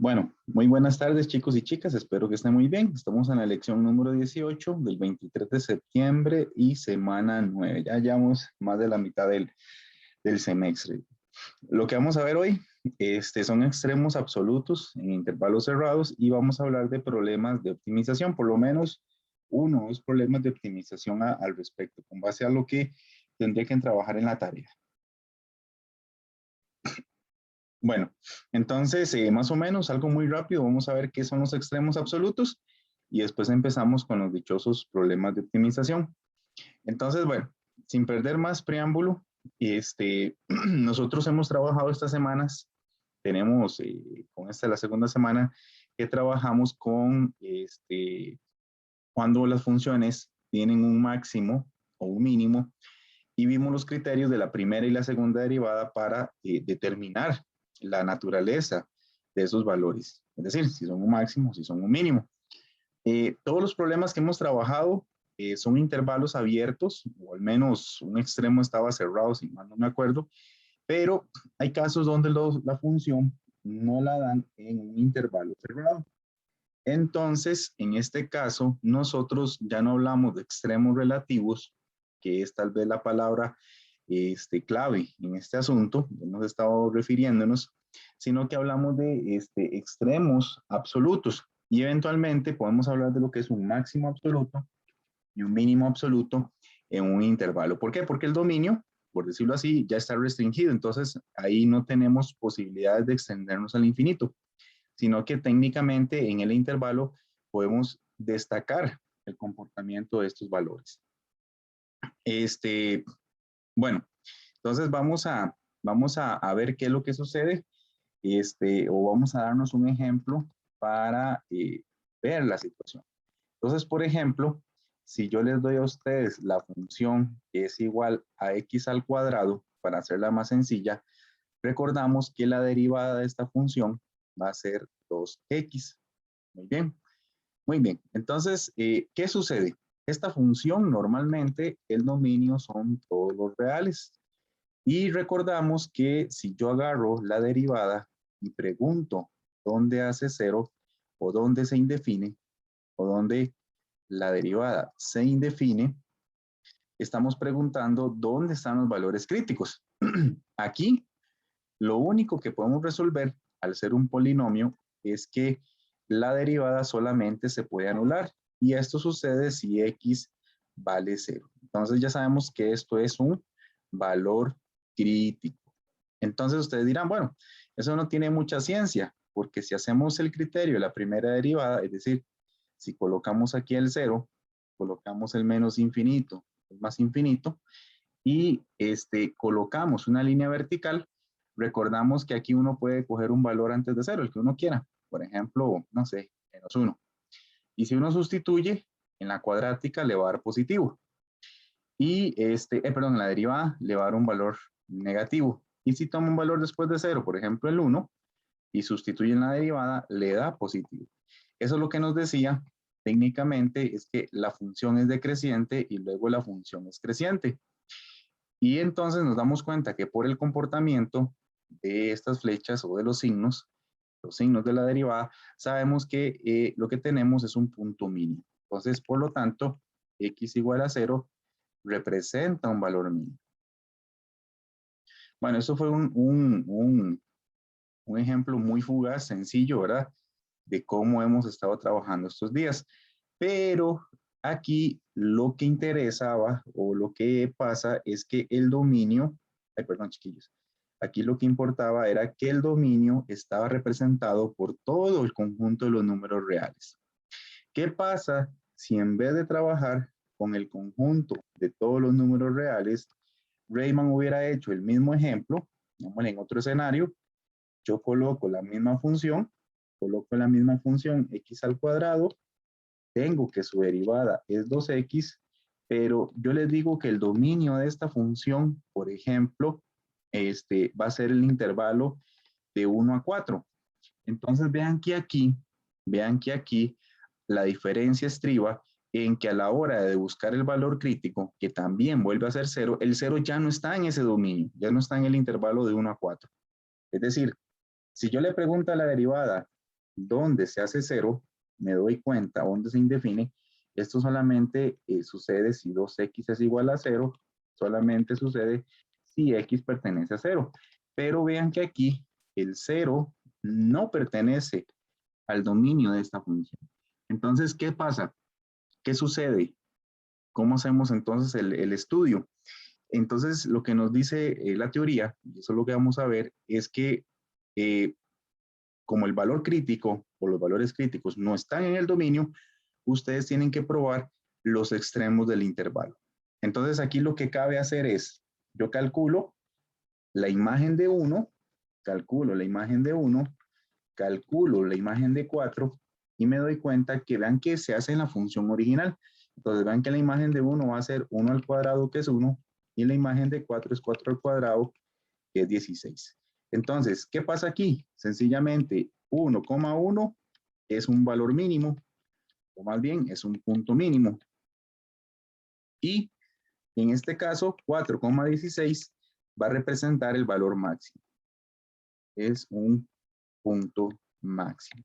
Bueno, muy buenas tardes chicos y chicas, espero que estén muy bien. Estamos en la lección número 18 del 23 de septiembre y semana 9. Ya llevamos más de la mitad del semestre. Lo que vamos a ver hoy son extremos absolutos en intervalos cerrados y vamos a hablar de problemas de optimización, por lo menos uno o dos problemas de optimización al respecto, con base a lo que tendría que trabajar en la tarea. Bueno, entonces, más o menos, algo muy rápido, vamos a ver qué son los extremos absolutos y después empezamos con los dichosos problemas de optimización. Entonces, bueno, sin perder más preámbulo, nosotros hemos trabajado estas semanas, tenemos, con esta la segunda semana, que trabajamos con cuando las funciones tienen un máximo o un mínimo y vimos los criterios de la primera y la segunda derivada para determinar la naturaleza de esos valores. Es decir, si son un máximo, si son un mínimo. Todos los problemas que hemos trabajado son intervalos abiertos, o al menos un extremo estaba cerrado, si mal no me acuerdo, pero hay casos donde la función no la dan en un intervalo cerrado. Entonces, en este caso, nosotros ya no hablamos de extremos relativos, que es tal vez la palabra clave en este asunto, hemos estado refiriéndonos, sino que hablamos de extremos absolutos y eventualmente podemos hablar de lo que es un máximo absoluto y un mínimo absoluto en un intervalo. ¿Por qué? Porque el dominio, por decirlo así, ya está restringido, entonces ahí no tenemos posibilidades de extendernos al infinito, sino que técnicamente en el intervalo podemos destacar el comportamiento de estos valores. Bueno, entonces vamos a ver qué es lo que sucede, o vamos a darnos un ejemplo para ver la situación. Entonces, por ejemplo, si yo les doy a ustedes la función que es igual a x al cuadrado, para hacerla más sencilla, recordamos que la derivada de esta función va a ser 2x. Muy bien, muy bien. Entonces, ¿qué sucede? Esta función normalmente el dominio son todos los reales. Y recordamos que si yo agarro la derivada y pregunto dónde hace cero o dónde se indefine o dónde la derivada se indefine, estamos preguntando dónde están los valores críticos. Aquí, lo único que podemos resolver al ser un polinomio es que la derivada solamente se puede anular y esto sucede si x vale 0. Entonces ya sabemos que esto es un valor crítico. Entonces ustedes dirán, bueno, eso no tiene mucha ciencia, porque si hacemos el criterio de la primera derivada, es decir, si colocamos aquí el 0, colocamos el menos infinito, el más infinito, y colocamos una línea vertical, recordamos que aquí uno puede coger un valor antes de 0, el que uno quiera. Por ejemplo, no sé, menos 1. Y si uno sustituye, en la cuadrática le va a dar positivo. Y perdón, en la derivada le va a dar un valor negativo. Y si toma un valor después de 0, por ejemplo el 1, y sustituye en la derivada, le da positivo. Eso es lo que nos decía técnicamente, es que la función es decreciente y luego la función es creciente. Y entonces nos damos cuenta que por el comportamiento de estas flechas o de los signos de la derivada, sabemos que lo que tenemos es un punto mínimo. Entonces, por lo tanto, x igual a 0 representa un valor mínimo. Bueno, eso fue un ejemplo muy fugaz, sencillo, ¿verdad? De cómo hemos estado trabajando estos días. Pero aquí lo que interesaba o lo que pasa es que el dominio, ay, perdón, chiquillos, aquí lo que importaba era que el dominio estaba representado por todo el conjunto de los números reales. ¿Qué pasa si en vez de trabajar con el conjunto de todos los números reales, Rayman hubiera hecho el mismo ejemplo, en otro escenario, yo coloco la misma función, x al cuadrado, tengo que su derivada es 2x, pero yo les digo que el dominio de esta función, por ejemplo, va a ser el intervalo de 1 a 4. Entonces vean que aquí la diferencia estriba en que a la hora de buscar el valor crítico, que también vuelve a ser 0, el 0 ya no está en ese dominio, ya no está en el intervalo de 1 a 4. Es decir, si yo le pregunto a la derivada, donde se hace cero, me doy cuenta, donde se indefine, esto solamente sucede si 2x es igual a 0, solamente sucede si x pertenece a 0. Pero vean que aquí el 0 no pertenece al dominio de esta función. Entonces, ¿qué pasa? ¿Qué sucede? ¿Cómo hacemos entonces el estudio? Entonces, lo que nos dice la teoría, y eso es lo que vamos a ver, es que como el valor crítico o los valores críticos no están en el dominio, ustedes tienen que probar los extremos del intervalo. Entonces, aquí lo que cabe hacer es, yo calculo la imagen de 1, calculo la imagen de 1, calculo la imagen de 4 y me doy cuenta que vean que se hace en la función original. Entonces vean que la imagen de 1 va a ser 1 al cuadrado, que es 1, y la imagen de 4 es 4 al cuadrado, que es 16. Entonces, ¿qué pasa aquí? Sencillamente 1,1 es un valor mínimo, o más bien es un punto mínimo. Y en este caso, 4,16 va a representar el valor máximo. Es un punto máximo.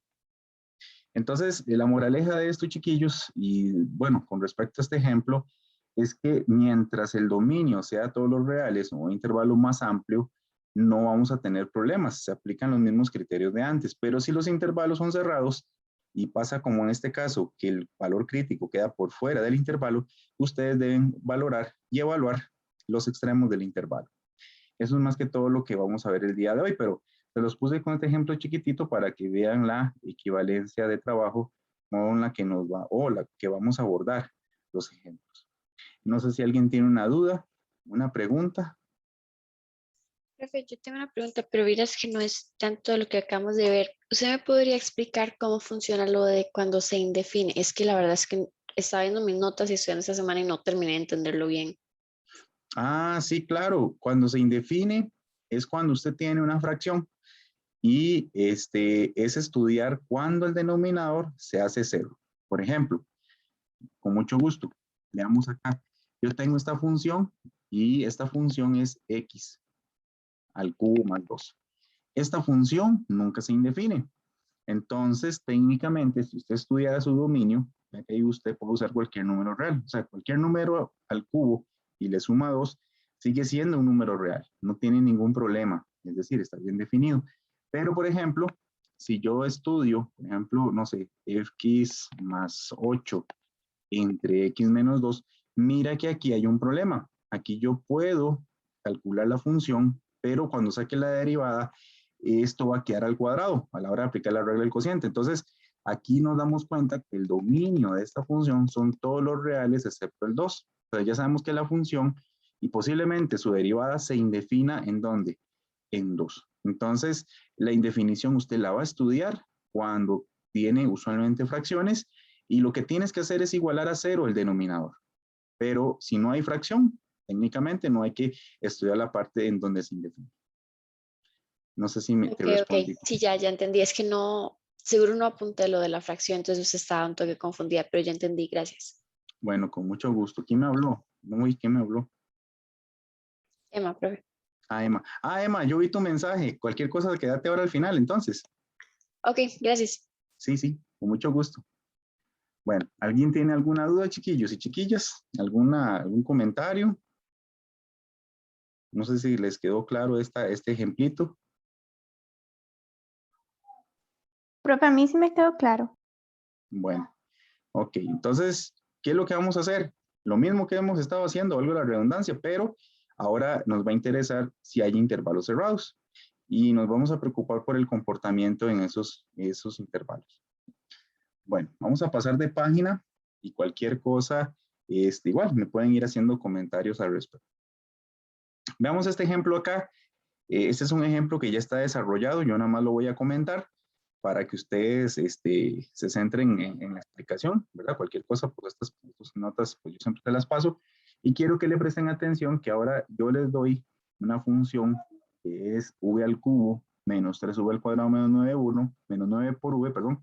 Entonces, la moraleja de esto, chiquillos, y bueno, con respecto a este ejemplo, es que mientras el dominio sea todos los reales o un intervalo más amplio, no vamos a tener problemas, se aplican los mismos criterios de antes, pero si los intervalos son cerrados y pasa como en este caso, que el valor crítico queda por fuera del intervalo, ustedes deben valorar y evaluar los extremos del intervalo. Eso es más que todo lo que vamos a ver el día de hoy, pero se los puse con este ejemplo chiquitito para que vean la equivalencia de trabajo con la que nos va, o la que vamos a abordar los ejemplos. No sé si alguien tiene una duda, una pregunta. Profe, yo tengo una pregunta, pero verás que no es tanto lo que acabamos de ver. ¿Usted me podría explicar cómo funciona lo de cuando se indefine? Es que la verdad es que estaba viendo mis notas y estudiando esta semana y no terminé de entenderlo bien. Ah, sí, claro. Cuando se indefine es cuando usted tiene una fracción y es estudiar cuando el denominador se hace cero. Por ejemplo, con mucho gusto, veamos acá. Yo tengo esta función y esta función es x al cubo más 2. Esta función nunca se indefine. Entonces, técnicamente, si usted estudiara su dominio, ahí usted puede usar cualquier número real. O sea, cualquier número al cubo y le suma 2, sigue siendo un número real. No tiene ningún problema. Es decir, está bien definido. Pero, por ejemplo, si yo estudio, por ejemplo, no sé, x más 8 entre x menos 2, mira que aquí hay un problema. Aquí yo puedo calcular la función, pero cuando saque la derivada, esto va a quedar al cuadrado a la hora de aplicar la regla del cociente. Entonces, aquí nos damos cuenta que el dominio de esta función son todos los reales excepto el 2. Entonces, ya sabemos que la función y posiblemente su derivada se indefina en ¿dónde? En 2. Entonces, la indefinición usted la va a estudiar cuando tiene usualmente fracciones y lo que tienes que hacer es igualar a 0 el denominador. Pero si no hay fracción, técnicamente no hay que estudiar la parte en donde se indefine. No sé si te Ok, ok. respondí. Sí, ya entendí. Es que no, seguro no apunté lo de la fracción, entonces usted estaba un toque confundida, pero ya entendí. Gracias. Bueno, con mucho gusto. ¿Quién me habló? Uy, ¿quién me habló? Emma, profe. Ah, Emma. Ah, Emma, yo vi tu mensaje. Cualquier cosa, quédate ahora al final, entonces. Ok, gracias. Sí, sí, con mucho gusto. Bueno, ¿alguien tiene alguna duda, chiquillos y chiquillas? ¿Algún comentario? No sé si les quedó claro este ejemplito. Profe, a mí sí me quedó claro. Bueno, ok. Entonces, ¿qué es lo que vamos a hacer? Lo mismo que hemos estado haciendo, algo de la redundancia, pero ahora nos va a interesar si hay intervalos cerrados y nos vamos a preocupar por el comportamiento en esos intervalos. Bueno, vamos a pasar de página y cualquier cosa, igual, me pueden ir haciendo comentarios al respecto. Veamos este ejemplo acá. Este es un ejemplo que ya está desarrollado, yo nada más lo voy a comentar para que ustedes se centren en la explicación, ¿verdad? Cualquier cosa, pues estas notas, pues yo siempre te las paso. Y quiero que le presten atención que ahora yo les doy una función que es v al cubo menos 3v al cuadrado menos 9, menos 9 por v, perdón.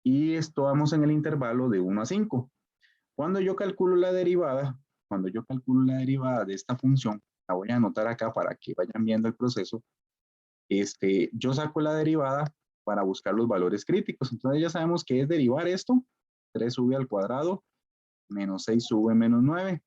Y esto vamos en el intervalo de 1 a 5. Cuando yo calculo la derivada, de esta función, la voy a anotar acá para que vayan viendo el proceso. Yo saco la derivada para buscar los valores críticos. Entonces ya sabemos que es derivar esto, 3v al cuadrado, menos 6v menos 9.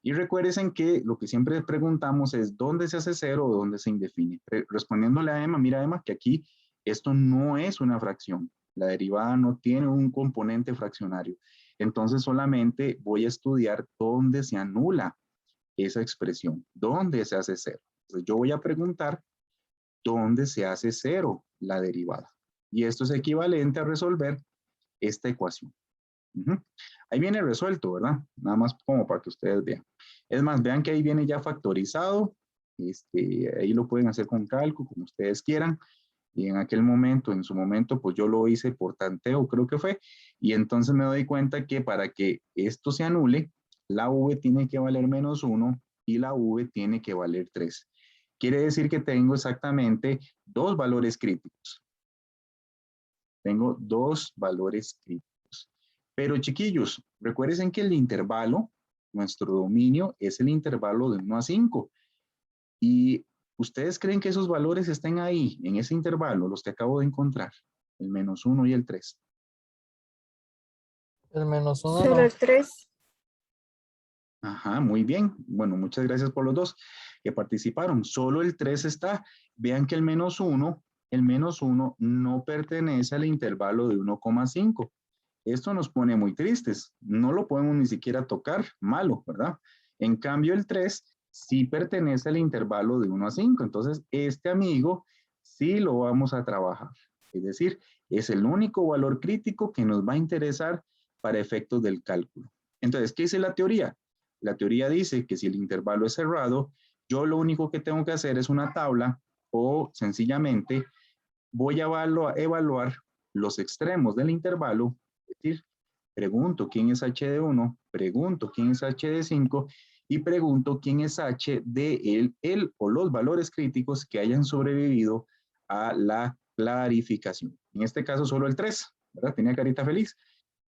Y recuerden que lo que siempre preguntamos es ¿dónde se hace cero o dónde se indefine? Respondiéndole a Emma, mira Emma, que aquí esto no es una fracción. La derivada no tiene un componente fraccionario. Entonces solamente voy a estudiar dónde se anula esa expresión, dónde se hace cero. Entonces yo voy a preguntar dónde se hace cero la derivada. Y esto es equivalente a resolver esta ecuación. Ahí viene resuelto, ¿verdad? Nada más como para que ustedes vean. Es más, vean que ahí viene ya factorizado. Ahí lo pueden hacer con cálculo, como ustedes quieran. Y en aquel momento, en su momento, pues yo lo hice por tanteo, creo que fue. Y entonces me doy cuenta que para que esto se anule, la v tiene que valer menos 1 y la v tiene que valer 3. Quiere decir que tengo exactamente dos valores críticos. Tengo dos valores críticos. Pero chiquillos, recuerden que el intervalo, nuestro dominio, es el intervalo de 1 a 5. Y ¿ustedes creen que esos valores estén ahí, en ese intervalo, los que acabo de encontrar? El menos 1 y el 3. El menos 1 Solo no. el 3. Ajá, muy bien. Bueno, muchas gracias por los dos que participaron. Solo el 3 está. Vean que el menos 1 no pertenece al intervalo de 1,5. Esto nos pone muy tristes. No lo podemos ni siquiera tocar. Malo, ¿verdad? En cambio, el 3 sí pertenece al intervalo de 1 a 5. Entonces, este amigo sí lo vamos a trabajar. Es decir, es el único valor crítico que nos va a interesar para efectos del cálculo. Entonces, ¿qué dice la teoría? La teoría dice que si el intervalo es cerrado, yo lo único que tengo que hacer es una tabla o sencillamente voy a evaluar los extremos del intervalo, es decir, pregunto quién es h de 1, pregunto quién es h de 5 y pregunto quién es h de el o los valores críticos que hayan sobrevivido a la clarificación. En este caso solo el 3, ¿verdad? Tenía carita feliz.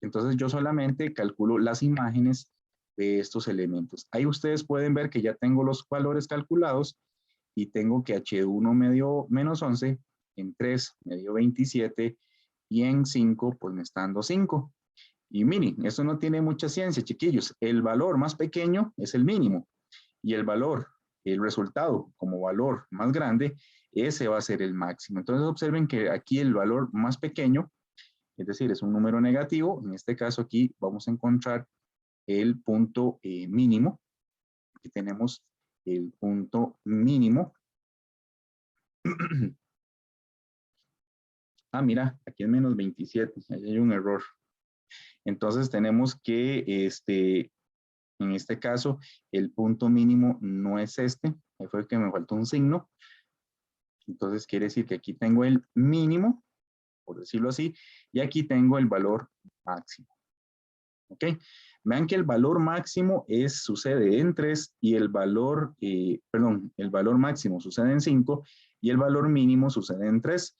Entonces yo solamente calculo las imágenes de estos elementos. Ahí ustedes pueden ver que ya tengo los valores calculados y tengo que h1 me dio menos 11, en 3 me dio 27 y en 5 pues me está dando 5. Y miren, eso no tiene mucha ciencia, chiquillos. El valor más pequeño es el mínimo y el valor, el resultado como valor más grande, ese va a ser el máximo. Entonces observen que aquí el valor más pequeño, es decir, es un número negativo. En este caso aquí vamos a encontrar el punto mínimo. Aquí tenemos el punto mínimo. Ah, mira, aquí es menos 27, ahí hay un error. Entonces tenemos que, en este caso, el punto mínimo no es este, ahí fue que me faltó un signo. Entonces quiere decir que aquí tengo el mínimo, por decirlo así, y aquí tengo el valor máximo. ¿Ok? Vean que el valor máximo sucede en 3 y el valor, el valor máximo sucede en 5 y el valor mínimo sucede en 3.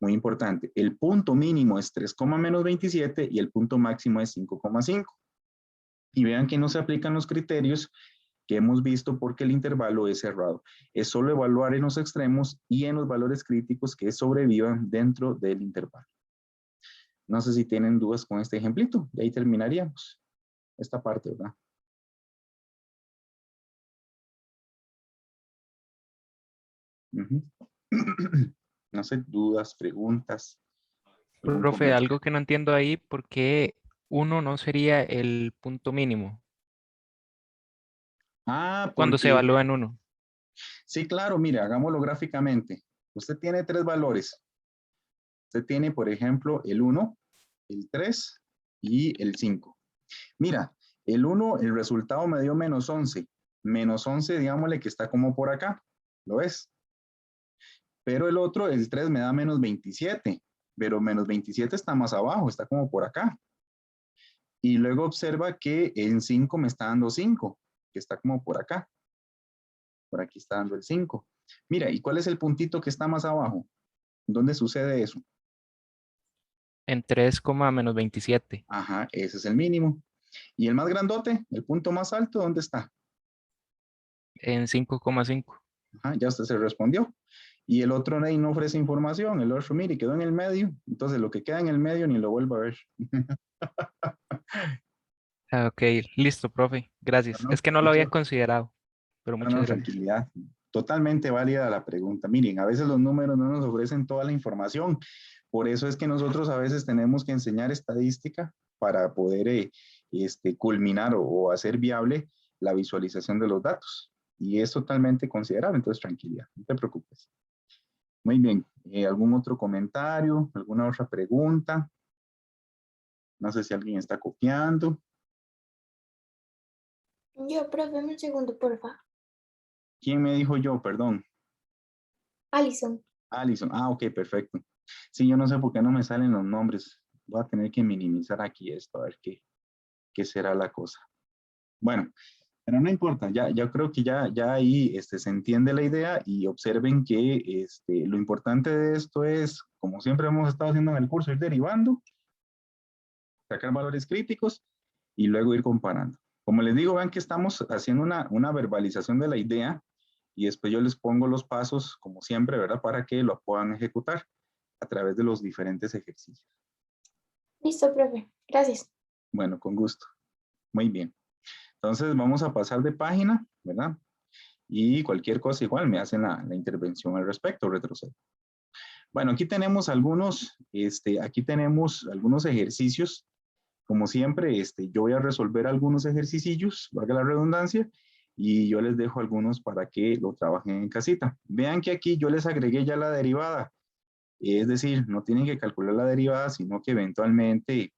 Muy importante, el punto mínimo es 3, menos 27 y el punto máximo es 5,5. Y vean que no se aplican los criterios que hemos visto porque el intervalo es cerrado. Es solo evaluar en los extremos y en los valores críticos que sobrevivan dentro del intervalo. No sé si tienen dudas con este ejemplito. Y ahí terminaríamos esta parte, ¿verdad? No sé, dudas, preguntas. Profe, algo que no entiendo ahí, ¿por qué 1 no sería el punto mínimo Ah, cuando se porque, evalúa en 1? sí, claro, mire, hagámoslo gráficamente. Usted tiene 3 valores. Usted tiene, por ejemplo, el 1, el 3 y el 5. Mira, el 1, el resultado me dio menos 11. Menos 11, digámosle que está como por acá. ¿Lo ves? Pero el otro, el 3, me da menos 27. Pero menos 27 está más abajo, está como por acá. Y luego observa que en 5 me está dando 5, que está como por acá. Por aquí está dando el 5. Mira, ¿y cuál es el puntito que está más abajo? ¿Dónde sucede eso? En 3, menos 27. Ajá, ese es el mínimo. ¿Y el más grandote, el punto más alto, dónde está? En 5,5. Ajá, ya usted se respondió. Y el otro ahí no ofrece información, el otro, mire, quedó en el medio, entonces lo que queda en el medio ni lo vuelvo a ver. Ah, ok, listo, profe. No, Gracias. no, Es que no lo había considerado, pero no, muchas no, gracias. tranquilidad. Totalmente válida la pregunta. Miren, a veces los números no nos ofrecen toda la información. Por eso es que nosotros a veces tenemos que enseñar estadística para poder culminar o hacer viable la visualización de los datos. Y es totalmente considerable, entonces tranquilidad, no te preocupes. Muy bien, ¿algún otro comentario? ¿Alguna otra pregunta? No sé si alguien está copiando. Yo, profe, un segundo, porfa. ¿Quién me dijo yo? Perdón. Alison. Alison. Ah, ok, perfecto. Sí, yo no sé por qué no me salen los nombres. Voy a tener que minimizar aquí esto, a ver qué será la cosa. Bueno, pero no importa, ya creo que ya ahí se entiende la idea y observen que lo importante de esto es, como siempre hemos estado haciendo en el curso, ir derivando, sacar valores críticos y luego ir comparando. Como les digo, vean que estamos haciendo una verbalización de la idea y después yo les pongo los pasos, como siempre, ¿verdad? Para que lo puedan ejecutar a través de los diferentes ejercicios. Listo, profe. Gracias. Bueno, con gusto. Muy bien. Entonces vamos a pasar de página, ¿verdad? Y cualquier cosa igual me hacen la intervención al respecto, retrocedo. Bueno, aquí tenemos algunos ejercicios. Como siempre, yo voy a resolver algunos ejercicios, valga la redundancia, y yo les dejo algunos para que lo trabajen en casita. Vean que aquí yo les agregué ya la derivada. Es decir, no tienen que calcular la derivada, sino que eventualmente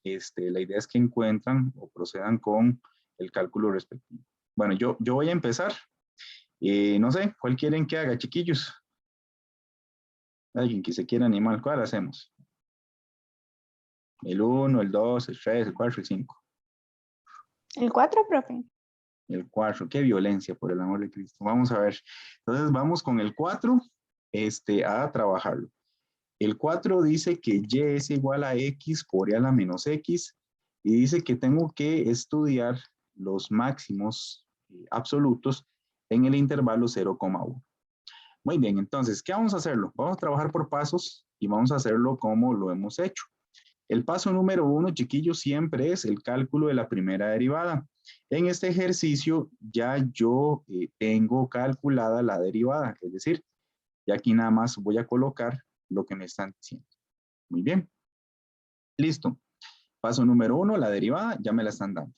la idea es que encuentran o procedan con el cálculo respectivo. Bueno, yo voy a empezar. No sé, ¿cuál quieren que haga, chiquillos? Alguien que se quiera animar, ¿cuál hacemos? El 1, el 2, el 3, el 4, el 5. El 4, profe. El 4, qué violencia, por el amor de Cristo. Vamos a ver. Entonces vamos con el 4 a trabajarlo. El 4 dice que y es igual a x por y a la menos x y dice que tengo que estudiar los máximos absolutos en el intervalo 0,1. Muy bien, entonces, ¿qué vamos a hacerlo? Vamos a trabajar por pasos y vamos a hacerlo como lo hemos hecho. El paso número 1, chiquillos, siempre es el cálculo de la primera derivada. En este ejercicio ya yo tengo calculada la derivada, es decir, y aquí nada más voy a colocar lo que me están diciendo. Muy bien. Listo. Paso número 1, la derivada, ya me la están dando.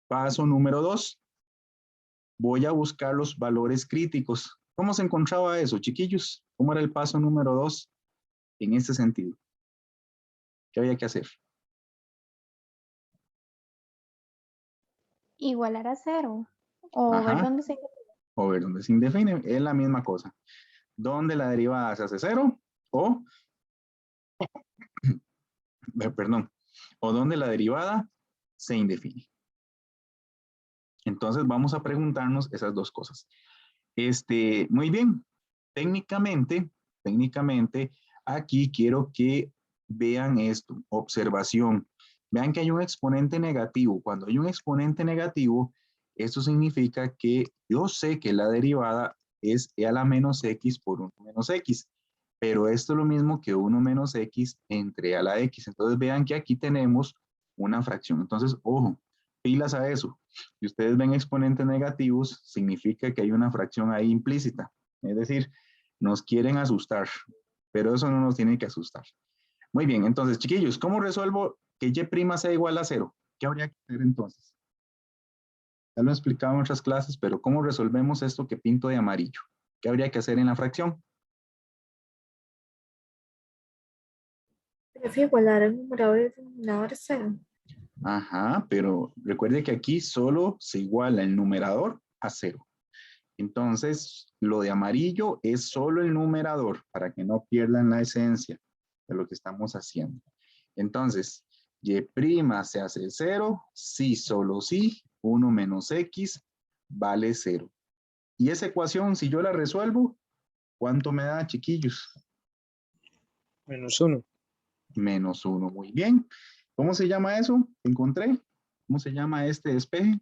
Paso número 2, voy a buscar los valores críticos. ¿Cómo se encontraba eso, chiquillos? ¿Cómo era el paso número 2 en este sentido? ¿Qué había que hacer? Igualar a 0. O ver Ajá. dónde se... O ver dónde se indefine. Es la misma cosa. ¿Dónde la derivada se hace 0? O, perdón, o donde la derivada se indefine. Entonces vamos a preguntarnos esas dos cosas. Muy bien. Técnicamente, aquí quiero que vean esto. Observación. Vean que hay un exponente negativo. Cuando hay un exponente negativo, esto significa que yo sé que la derivada es e a la menos x por 1 menos x. Pero esto es lo mismo que 1 menos x entre a la x. Entonces vean que aquí tenemos una fracción. Entonces, ojo, pilas a eso. Si ustedes ven exponentes negativos, significa que hay una fracción ahí implícita. Es decir, nos quieren asustar, pero eso no nos tiene que asustar. Muy bien, entonces, chiquillos, ¿cómo resuelvo que y' sea igual a 0? ¿Qué habría que hacer entonces? Ya lo he explicado en otras clases, pero ¿cómo resolvemos esto que pinto de amarillo? ¿Qué habría que hacer en la fracción? Profe, igualar el numerador y el denominador es 0. Ajá, pero recuerde que aquí solo se iguala el numerador a 0. Entonces, lo de amarillo es solo el numerador para que no pierdan la esencia de lo que estamos haciendo. Entonces, y' se hace 0, sí, solo sí, 1 menos x vale 0. Y esa ecuación, si yo la resuelvo, ¿cuánto me da, chiquillos? -1. Menos 1, muy bien. ¿Cómo se llama eso? ¿Encontré? ¿Cómo se llama este despeje?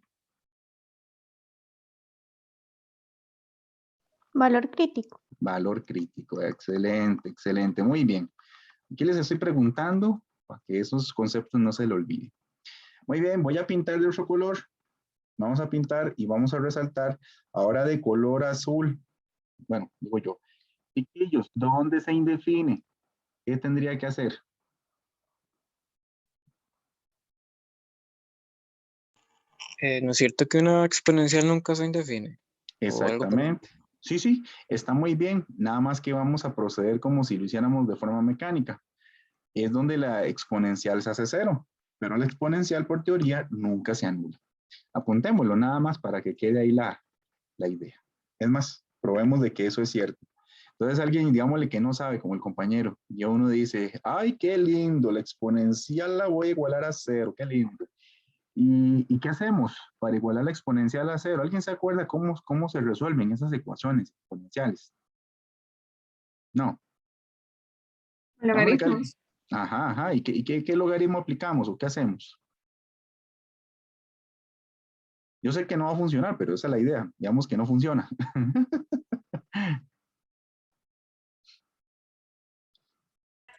Valor crítico. Valor crítico. Excelente, excelente. Muy bien. Aquí les estoy preguntando para que esos conceptos no se le olviden. Muy bien, voy a pintar de otro color. Vamos a pintar y vamos a resaltar ahora de color azul. Bueno, digo yo. Chiquillos, ¿dónde se indefine? ¿Qué tendría que hacer? ¿No es cierto que una exponencial nunca se indefine? O algo por... Exactamente. Sí, sí, está muy bien. Nada más que vamos a proceder como si lo hiciéramos de forma mecánica. Es donde la exponencial se hace cero, pero la exponencial por teoría nunca se anula. Apuntémoslo nada más para que quede ahí la idea. Es más, probemos de que eso es cierto. Entonces alguien, digámosle que no sabe, como el compañero, y uno dice, ay, qué lindo, la exponencial la voy a igualar a cero, qué lindo. ¿Y qué hacemos para igualar la exponencial a cero? ¿Alguien se acuerda cómo se resuelven esas ecuaciones exponenciales? No. Digámosle que alguien- Logaritmos. Ajá, ajá. ¿Y qué logaritmo aplicamos o qué hacemos? Yo sé que no va a funcionar, pero esa es la idea. Digamos que no funciona.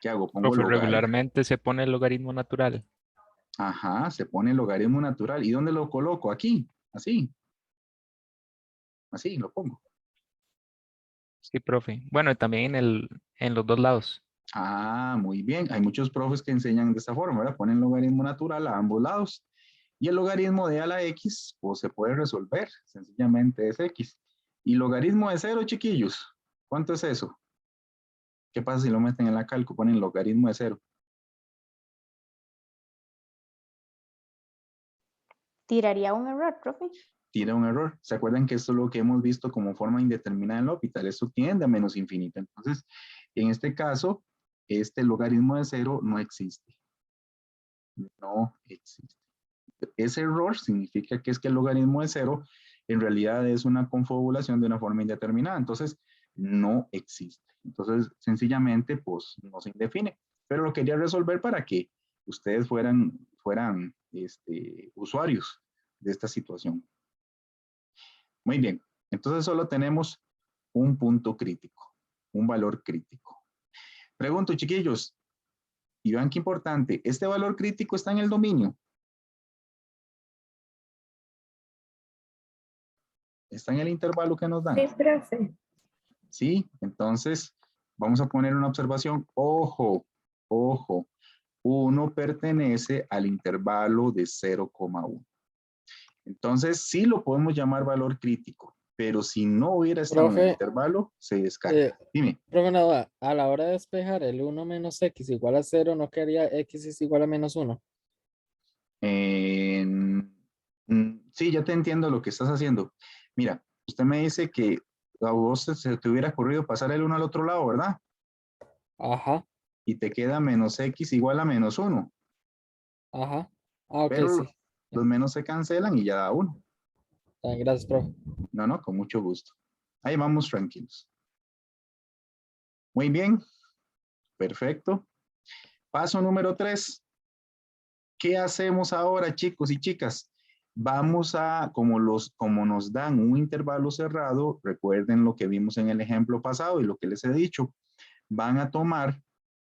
¿Qué hago? Pongo Profe, logaritmo. regularmente se pone el logaritmo natural. Ajá, se pone el logaritmo natural. ¿Y dónde lo coloco? Aquí, así. Así lo pongo. Sí, profe. Bueno, y también en los dos lados. Ah, muy bien. Hay muchos profes que enseñan de esta forma, ¿verdad? Ponen logaritmo natural a ambos lados. Y el logaritmo de a la x, pues se puede resolver. Sencillamente es x. Y logaritmo de cero, chiquillos. ¿Cuánto es eso? ¿Qué pasa si lo meten en la calco? Ponen logaritmo de cero. Tiraría un error, profe. Tira un error. ¿Se acuerdan que esto es lo que hemos visto como forma indeterminada en L'Hopital? Esto tiende a menos infinito. Entonces, en este caso, este logaritmo de cero no existe. No existe. Ese error significa que es que el logaritmo de cero en realidad es una confabulación de una forma indeterminada. Entonces, no existe. Entonces, sencillamente, pues, no se indefine. Pero lo quería resolver para que ustedes fueran usuarios de esta situación. Muy bien. Entonces, solo tenemos un punto crítico, un valor crítico. Pregunto, chiquillos, y vean qué importante, ¿este valor crítico está en el dominio? ¿Está en el intervalo que nos dan? Sí, profe. Sí, entonces vamos a poner una observación. Ojo, ojo, 1 pertenece al intervalo de 0,1. Entonces sí lo podemos llamar valor crítico, pero si no hubiera estado en el Profe, intervalo, se descarta. Dime. profe Nava, a la hora de despejar el 1 menos x igual a 0, ¿no quedaría x es igual a menos 1? Eh, sí, ya te entiendo lo que estás haciendo. Mira, usted me dice que a vos se te hubiera ocurrido pasar el 1 al otro lado, ¿verdad? Ajá, Y te queda menos x igual a menos 1. ajá. Ah, ok, Pero sí. los menos se cancelan y ya da 1. Ah, gracias, profe. No, no, con mucho gusto. Ahí vamos tranquilos. Muy bien, perfecto. Paso número 3. ¿Qué hacemos ahora, chicos y chicas? Vamos a, como nos dan un intervalo cerrado, recuerden lo que vimos en el ejemplo pasado y lo que les he dicho, van a tomar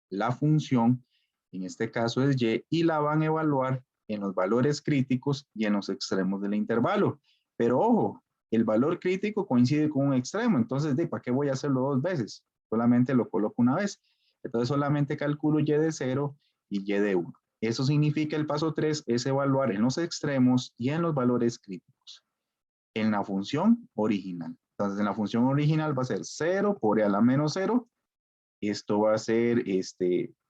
la función, en este caso es y, y la van a evaluar en los valores críticos y en los extremos del intervalo. Pero ojo, el valor crítico coincide con un extremo, entonces, ¿para qué voy a hacerlo dos veces? Solamente lo coloco una vez. Entonces, solamente calculo y de 0 y y de 1. Eso significa el paso 3 es evaluar en los extremos y en los valores críticos. En la función original. Entonces, en la función original va a ser 0 por e a la menos 0. Esto va a ser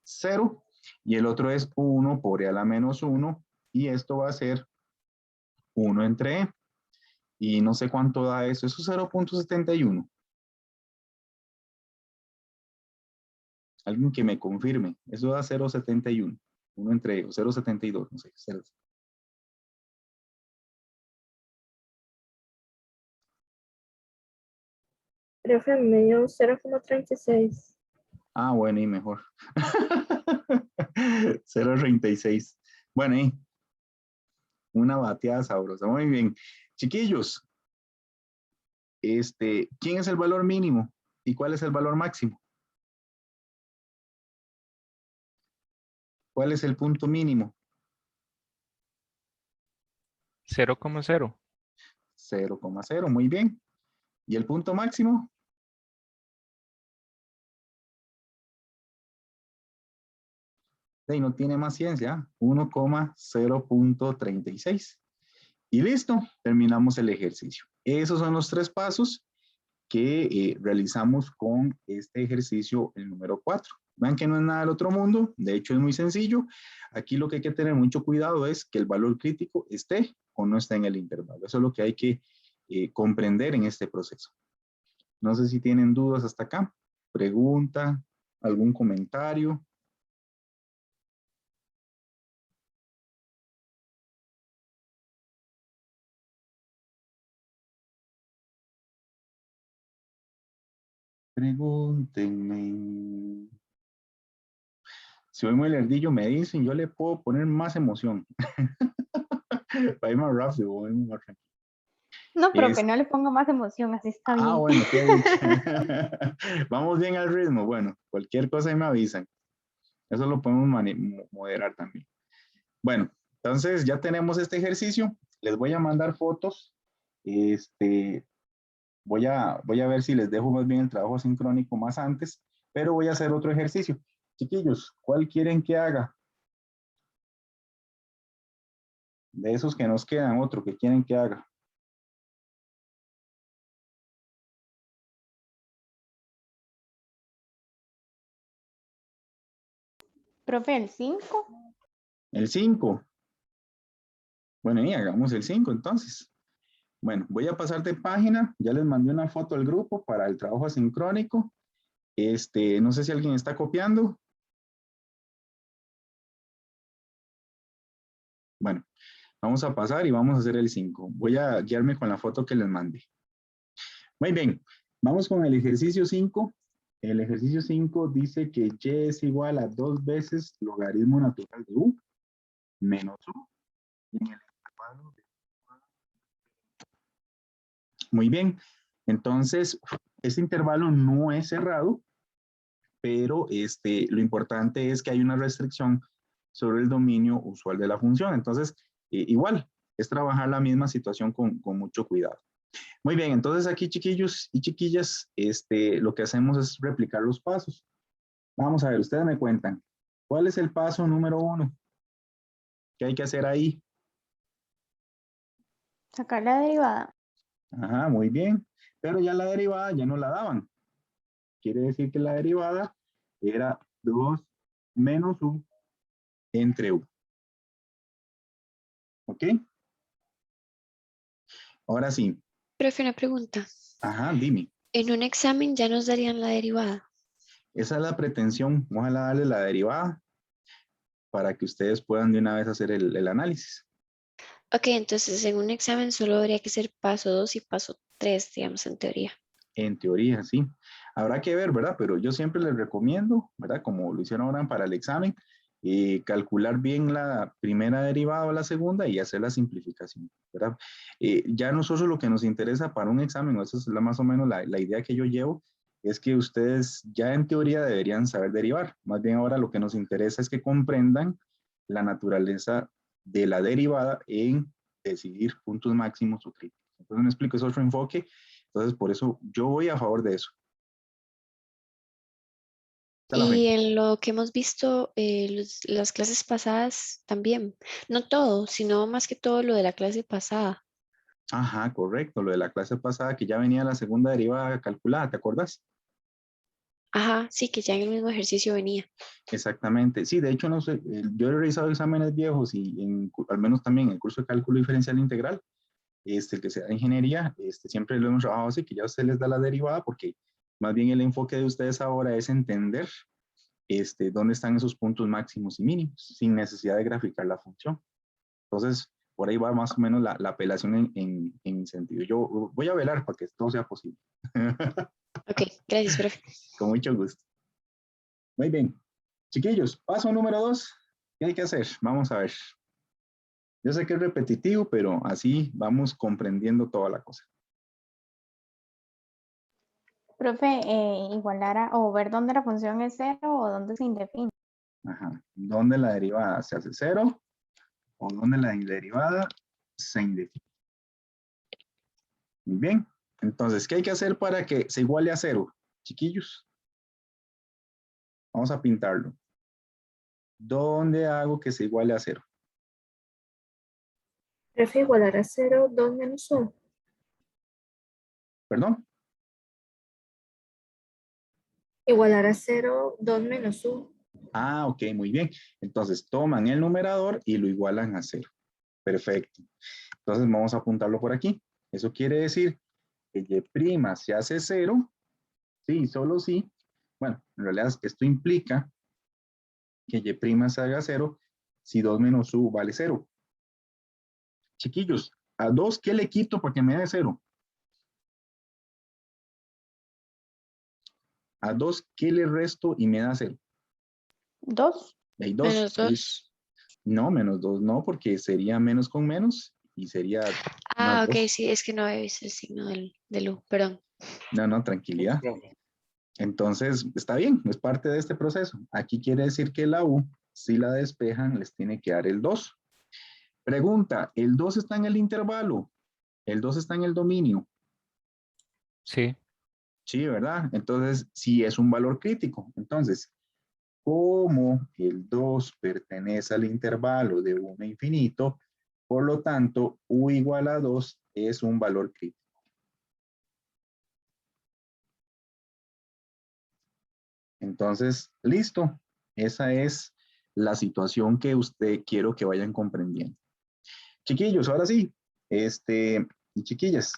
0. Y el otro es 1 por e a la menos 1. Y esto va a ser 1 entre e. Y no sé cuánto da eso. Eso es 0.71. Alguien que me confirme. Eso da 0.71. 1 entre e, o 0.72. No sé. 0. Profe, me dio 0,36. Ah, bueno, y mejor. 0.36. Bueno, y una bateada sabrosa. Muy bien. Chiquillos, ¿quién es el valor mínimo y cuál es el valor máximo? ¿Cuál es el punto mínimo? 0,0. 0,0, muy bien. ¿Y el punto máximo? Y no tiene más ciencia, 1,036. Y listo, terminamos el ejercicio. Esos son los 3 pasos que realizamos con este ejercicio, el número 4. Vean que no es nada del otro mundo, de hecho es muy sencillo. Aquí lo que hay que tener mucho cuidado es que el valor crítico esté o no esté en el intervalo. Eso es lo que hay que comprender en este proceso. No sé si tienen dudas hasta acá, pregunta, algún comentario. Pregúntenme. Si voy muy lerdillo, me dicen, yo le puedo poner más emoción. Para ir más rápido, voy más tranquilo. No, profe, no le ponga más emoción, así está bien. Bueno, qué dicha. Vamos bien al ritmo. Bueno, cualquier cosa ahí me avisan. Eso lo podemos moderar también. Bueno, entonces ya tenemos este ejercicio. Les voy a mandar fotos. Voy a ver si les dejo más bien el trabajo sincrónico más antes, pero voy a hacer otro ejercicio. Chiquillos, ¿cuál quieren que haga? De esos que nos quedan, otro que quieren que haga. Profe, el 5. El 5. Bueno, y hagamos el 5 entonces. Bueno, voy a pasar de página. Ya les mandé una foto al grupo para el trabajo asincrónico. No sé si alguien está copiando. Bueno, vamos a pasar y vamos a hacer el 5. Voy a guiarme con la foto que les mandé. Muy bien, vamos con el ejercicio 5. El ejercicio 5 dice que y es igual a 2 veces logaritmo natural de u menos u en el intervalo de... Muy bien, entonces este intervalo no es cerrado, pero lo importante es que hay una restricción sobre el dominio usual de la función. Entonces, igual, es trabajar la misma situación con mucho cuidado. Muy bien, entonces aquí, chiquillos y chiquillas, lo que hacemos es replicar los pasos. Vamos a ver, ustedes me cuentan. ¿Cuál es el paso número 1? ¿Qué hay que hacer ahí? Sacar la derivada. Ajá, muy bien. Pero ya la derivada ya no la daban. Quiere decir que la derivada era 2 menos u entre u. ¿Ok? Ahora sí. Profe, una pregunta. Ajá, dime. En un examen ya nos darían la derivada. Esa es la pretensión. Vamos a darle la derivada para que ustedes puedan de una vez hacer el análisis. Ok, entonces en un examen solo habría que ser paso 2 y paso 3, digamos, en teoría. En teoría, sí. Habrá que ver, ¿verdad? Pero yo siempre les recomiendo, ¿verdad? Como lo hicieron ahora para el examen, calcular bien la primera derivada o la segunda y hacer la simplificación, ¿verdad? Ya nosotros lo que nos interesa para un examen, o esa es más o menos la idea que yo llevo, es que ustedes ya en teoría deberían saber derivar. Más bien ahora lo que nos interesa es que comprendan la naturaleza de la derivada en decidir puntos máximos o críticos. Entonces me explico, es otro enfoque. Entonces, por eso yo voy a favor de eso. Y en lo que hemos visto, las clases pasadas también. No todo, sino más que todo lo de la clase pasada. Ajá, correcto. Lo de la clase pasada que ya venía la segunda derivada calculada, ¿te acuerdas? Ajá, sí, que ya en el mismo ejercicio venía. Exactamente. Sí, de hecho, no sé, yo he realizado exámenes viejos y al menos también en el curso de cálculo diferencial integral, el que se da ingeniería, siempre lo hemos trabajado así, que ya se les da la derivada porque más bien el enfoque de ustedes ahora es entender dónde están esos puntos máximos y mínimos, sin necesidad de graficar la función. Entonces, por ahí va más o menos la apelación en mi sentido. Yo voy a velar para que todo sea posible. Ok, gracias, profe. Con mucho gusto. Muy bien. Chiquillos, paso número 2. ¿Qué hay que hacer? Vamos a ver. Yo sé que es repetitivo, pero así vamos comprendiendo toda la cosa. Profe, igualar o ver dónde la función es 0 o dónde se indefine. Ajá. ¿Dónde la derivada se hace 0 o dónde la derivada se indefine? Muy bien. Entonces, ¿qué hay que hacer para que se iguale a 0? Chiquillos. Vamos a pintarlo. ¿Dónde hago que se iguale a 0? Profe, igualar a 0, 2 menos 1. ¿Perdón? Igualar a 0, 2 menos 1. Ah, ok, muy bien. Entonces, toman el numerador y lo igualan a 0. Perfecto. Entonces, vamos a apuntarlo por aquí. Eso quiere decir que y' se hace 0. Sí, solo sí. Bueno, en realidad esto implica que y' se haga 0 si 2 menos u vale 0. Chiquillos, a 2, ¿qué le quito para que me dé 0? A 2, ¿qué le resto y me da 0? 2. Hay 2. Menos 2. No, menos 2 no, porque sería menos con menos y sería más Ah, ok, 2. sí, es que no había visto el signo del U, perdón. No, tranquilidad. Entonces, está bien, es parte de este proceso. Aquí quiere decir que la U, si la despejan, les tiene que dar el 2. Pregunta, ¿el 2 está en el intervalo? ¿El 2 está en el dominio? Sí. Sí, ¿verdad? Entonces, sí es un valor crítico. Entonces, como el 2 pertenece al intervalo de 1 a infinito, por lo tanto, U igual a 2 es un valor crítico. Entonces, listo. Esa es la situación que quiero que vayan comprendiendo. Chiquillos, ahora sí, y chiquillas,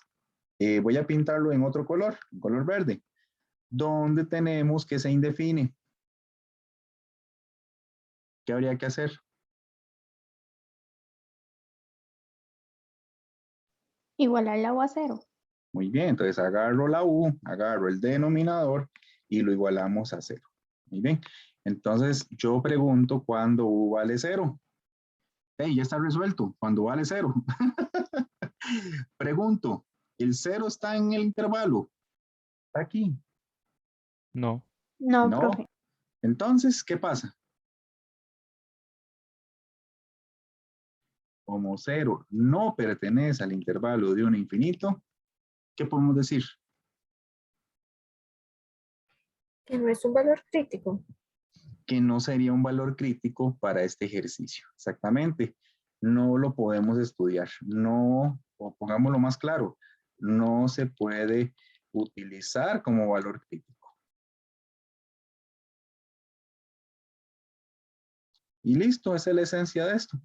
voy a pintarlo en otro color, en color verde, donde tenemos que se indefine. ¿Qué habría que hacer? Igualar la U a 0. Muy bien, entonces agarro la U, agarro el denominador y lo igualamos a 0. Muy bien, entonces yo pregunto cuándo U vale 0. Hey, ya está resuelto, cuando vale 0. Pregunto, ¿el 0 está en el intervalo? ¿Está aquí? No. No, No. profe. Entonces, ¿qué pasa? Como 0 no pertenece al intervalo de 1 a infinito, ¿qué podemos decir? Que no es un valor crítico. Que no sería un valor crítico para este ejercicio. Exactamente. No lo podemos estudiar. No, o pongámoslo más claro, no se puede utilizar como valor crítico. Y listo, esa es la esencia de esto.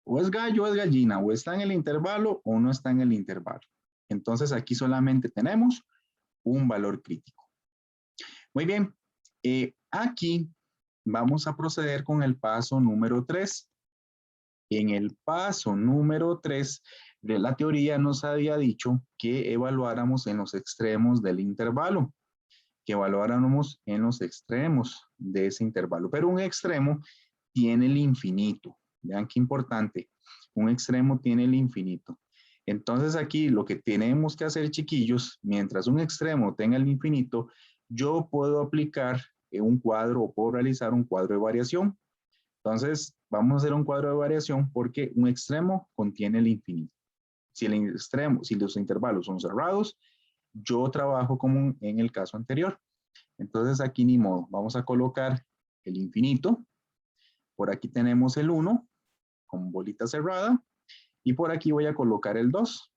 O es gallo o es gallina, o está en el intervalo o no está en el intervalo. Entonces aquí solamente tenemos un valor crítico. Muy bien, aquí vamos a proceder con el paso número 3. En el paso número 3 de la teoría nos había dicho que evaluáramos en los extremos del intervalo, que evaluáramos en los extremos de ese intervalo. Pero un extremo tiene el infinito. Vean qué importante. Un extremo tiene el infinito. Entonces aquí lo que tenemos que hacer, chiquillos, mientras un extremo tenga el infinito, yo puedo aplicar un cuadro o puedo realizar un cuadro de variación. Entonces, vamos a hacer un cuadro de variación porque un extremo contiene el infinito. Si los intervalos son cerrados, yo trabajo como en el caso anterior. Entonces, aquí ni modo. Vamos a colocar el infinito. Por aquí tenemos el 1 con bolita cerrada. Y por aquí voy a colocar el 2.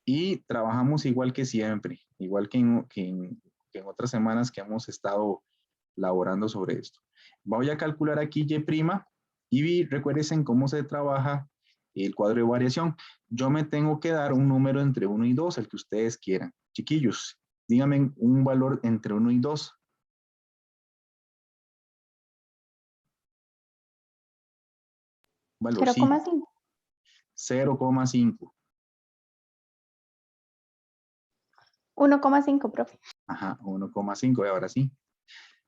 Y trabajamos igual que siempre, igual que en otras semanas que hemos estado laborando sobre esto. Voy a calcular aquí y recuerden cómo se trabaja el cuadro de variación. Yo me tengo que dar un número entre 1 y 2, el que ustedes quieran. Chiquillos, díganme un valor entre 1 y 2. Valorcito. 0,5. 0,5. 1,5, profe. Ajá, 1,5, ahora sí.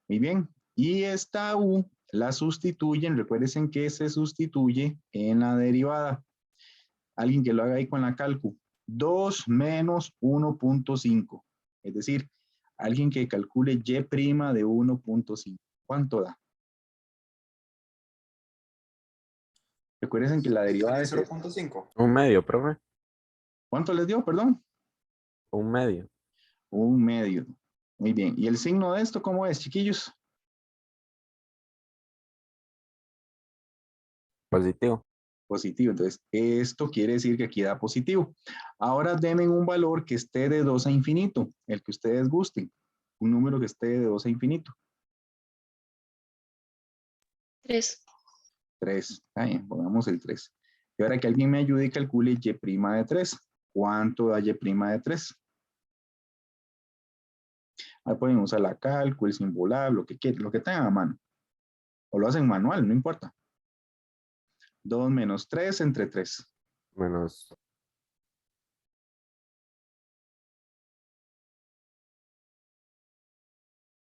Muy bien. Y esta U la sustituyen, recuerden que se sustituye en la derivada. Alguien que lo haga ahí con la calcu. 2 menos 1.5. Es decir, alguien que calcule y' de 1.5. ¿Cuánto da? Recuerden que la derivada es 0.5. Un medio, profe. ¿Cuánto les dio, perdón? Un medio. Un medio. Muy bien. ¿Y el signo de esto cómo es, chiquillos? Positivo. Positivo. Entonces, esto quiere decir que aquí da positivo. Ahora denme un valor que esté de 2 a infinito, el que ustedes gusten. Un número que esté de 2 a infinito. 3. 3. Está bien, pongamos el 3. Y ahora que alguien me ayude y calcule y' de 3. ¿Cuánto da y' de 3? Ahí pueden usar la cálculo, el simbolab, lo que quieran, lo que tengan a mano. O lo hacen manual, no importa. 2 menos 3 entre 3. Menos.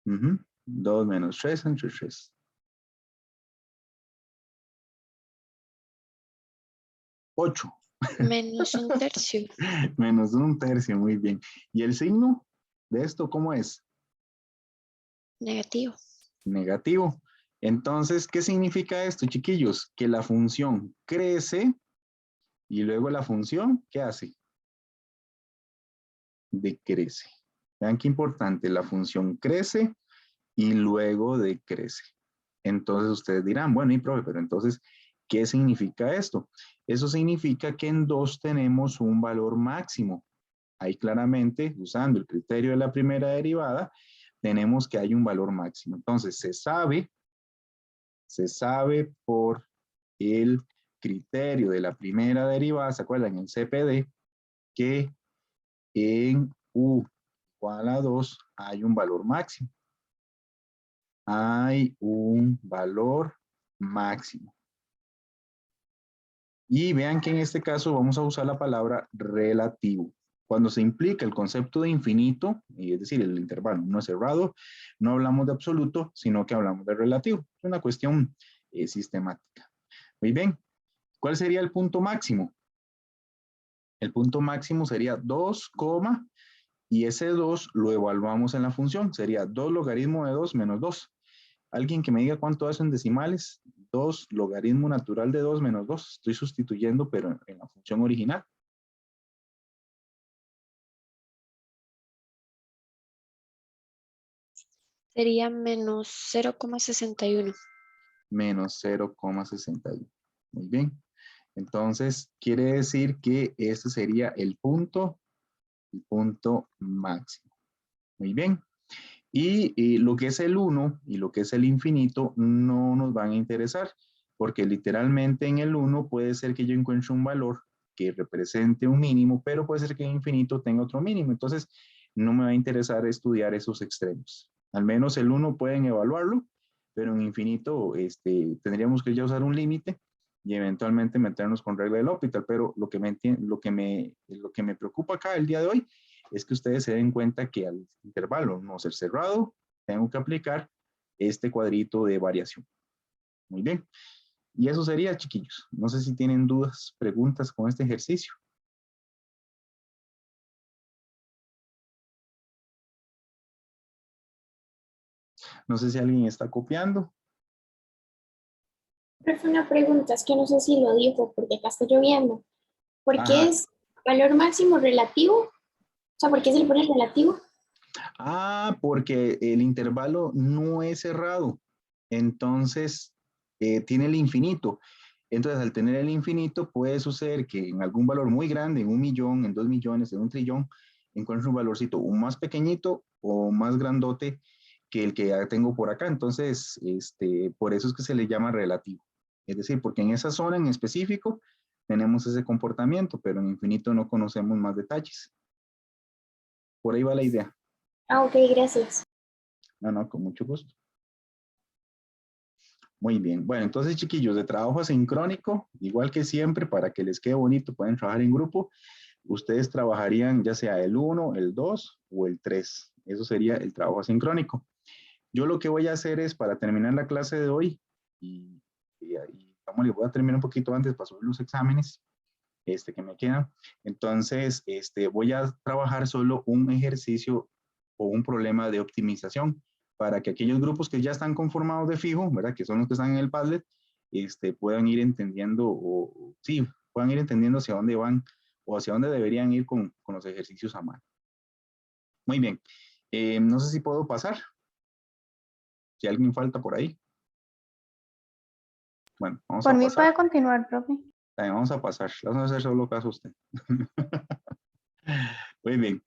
Uh-huh. 2 menos 3 entre 3. 8. Menos un tercio. Menos un tercio, muy bien. ¿Y el signo de esto cómo es? Negativo. Negativo. Entonces, ¿qué significa esto, chiquillos? Que la función crece y luego la función, ¿qué hace? Decrece. Vean qué importante, la función crece y luego decrece. Entonces ustedes dirán, bueno, y profe, pero entonces, ¿qué significa esto? Eso significa que en 2 tenemos un valor máximo. Ahí claramente, usando el criterio de la primera derivada, tenemos que hay un valor máximo. Entonces, se sabe por el criterio de la primera derivada, ¿se acuerdan? En CPD, que en U igual a 2 hay un valor máximo. Hay un valor máximo. Y vean que en este caso vamos a usar la palabra relativo. Cuando se implica el concepto de infinito, es decir, el intervalo no cerrado, no hablamos de absoluto, sino que hablamos de relativo. Es una cuestión sistemática. Muy bien. ¿Cuál sería el punto máximo? El punto máximo sería 2, y ese 2 lo evaluamos en la función. Sería 2 logaritmo de 2 menos 2. Alguien que me diga cuánto hacen decimales. 2 logaritmo natural de 2 menos 2. Estoy sustituyendo, pero en la función original. Sería menos 0,61. Menos 0,61. Muy bien. Entonces, quiere decir que este sería el punto máximo. Muy bien. Y lo que es el 1 y lo que es el infinito no nos van a interesar, porque literalmente en el 1 puede ser que yo encuentre un valor que represente un mínimo, pero puede ser que en infinito tenga otro mínimo. Entonces, no me va a interesar estudiar esos extremos. Al menos el 1 pueden evaluarlo, pero en infinito tendríamos que ya usar un límite y eventualmente meternos con regla del L'Hopital. Pero lo que me preocupa acá el día de hoy es que ustedes se den cuenta que al intervalo no ser cerrado, tengo que aplicar este cuadrito de variación. Muy bien. Y eso sería, chiquillos. No sé si tienen dudas, preguntas con este ejercicio. No sé si alguien está copiando. Profe, una pregunta, es que no sé si lo dijo porque acá está lloviendo. ¿Por qué Ajá. es valor máximo relativo? O sea, ¿por qué se le pone relativo? Porque el intervalo no es cerrado. Entonces, tiene el infinito. Entonces, al tener el infinito, puede suceder que en algún valor muy grande, en 1 millón, en 2 millones, en 1 trillón, encuentre un valorcito o más pequeñito o más grandote que el que ya tengo por acá. Entonces, por eso es que se le llama relativo. Es decir, porque en esa zona en específico tenemos ese comportamiento, pero en infinito no conocemos más detalles. Por ahí va la idea. Ah, ok, gracias. No, con mucho gusto. Muy bien. Bueno, entonces, chiquillos, de trabajo asincrónico, igual que siempre, para que les quede bonito, pueden trabajar en grupo. Ustedes trabajarían ya sea el 1, el 2 o el 3. Eso sería el trabajo asincrónico. Yo lo que voy a hacer es, para terminar la clase de hoy, y vamos, les voy a terminar un poquito antes para subir los exámenes, que me queda. Entonces, voy a trabajar solo un ejercicio o un problema de optimización para que aquellos grupos que ya están conformados de fijo, ¿verdad? Que son los que están en el Padlet, puedan ir entendiendo, o sí, puedan ir entendiendo hacia dónde van o hacia dónde deberían ir con los ejercicios a mano. Muy bien. No sé si puedo pasar. Si alguien falta por ahí. Bueno, vamos Por a mí pasar. puede continuar, profe. También vamos a pasar. Vamos a hacer solo caso a usted. Muy bien.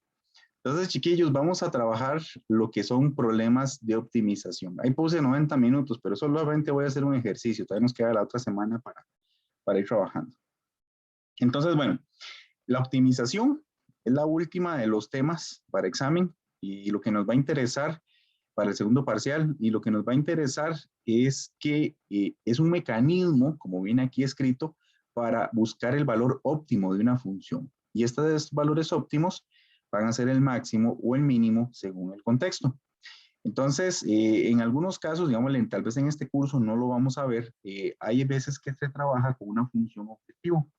Entonces, chiquillos, vamos a trabajar lo que son problemas de optimización. Ahí puse 90 minutos, pero solamente voy a hacer un ejercicio. Todavía nos queda la otra semana para ir trabajando. Entonces, bueno, la optimización es la última de los temas para examen y lo que nos va a interesar para el segundo parcial, y lo que nos va a interesar es que es un mecanismo, como viene aquí escrito, para buscar el valor óptimo de una función. Y estos valores óptimos van a ser el máximo o el mínimo según el contexto. Entonces, en algunos casos, digamos, tal vez en este curso no lo vamos a ver, hay veces que se trabaja con una función objetivo.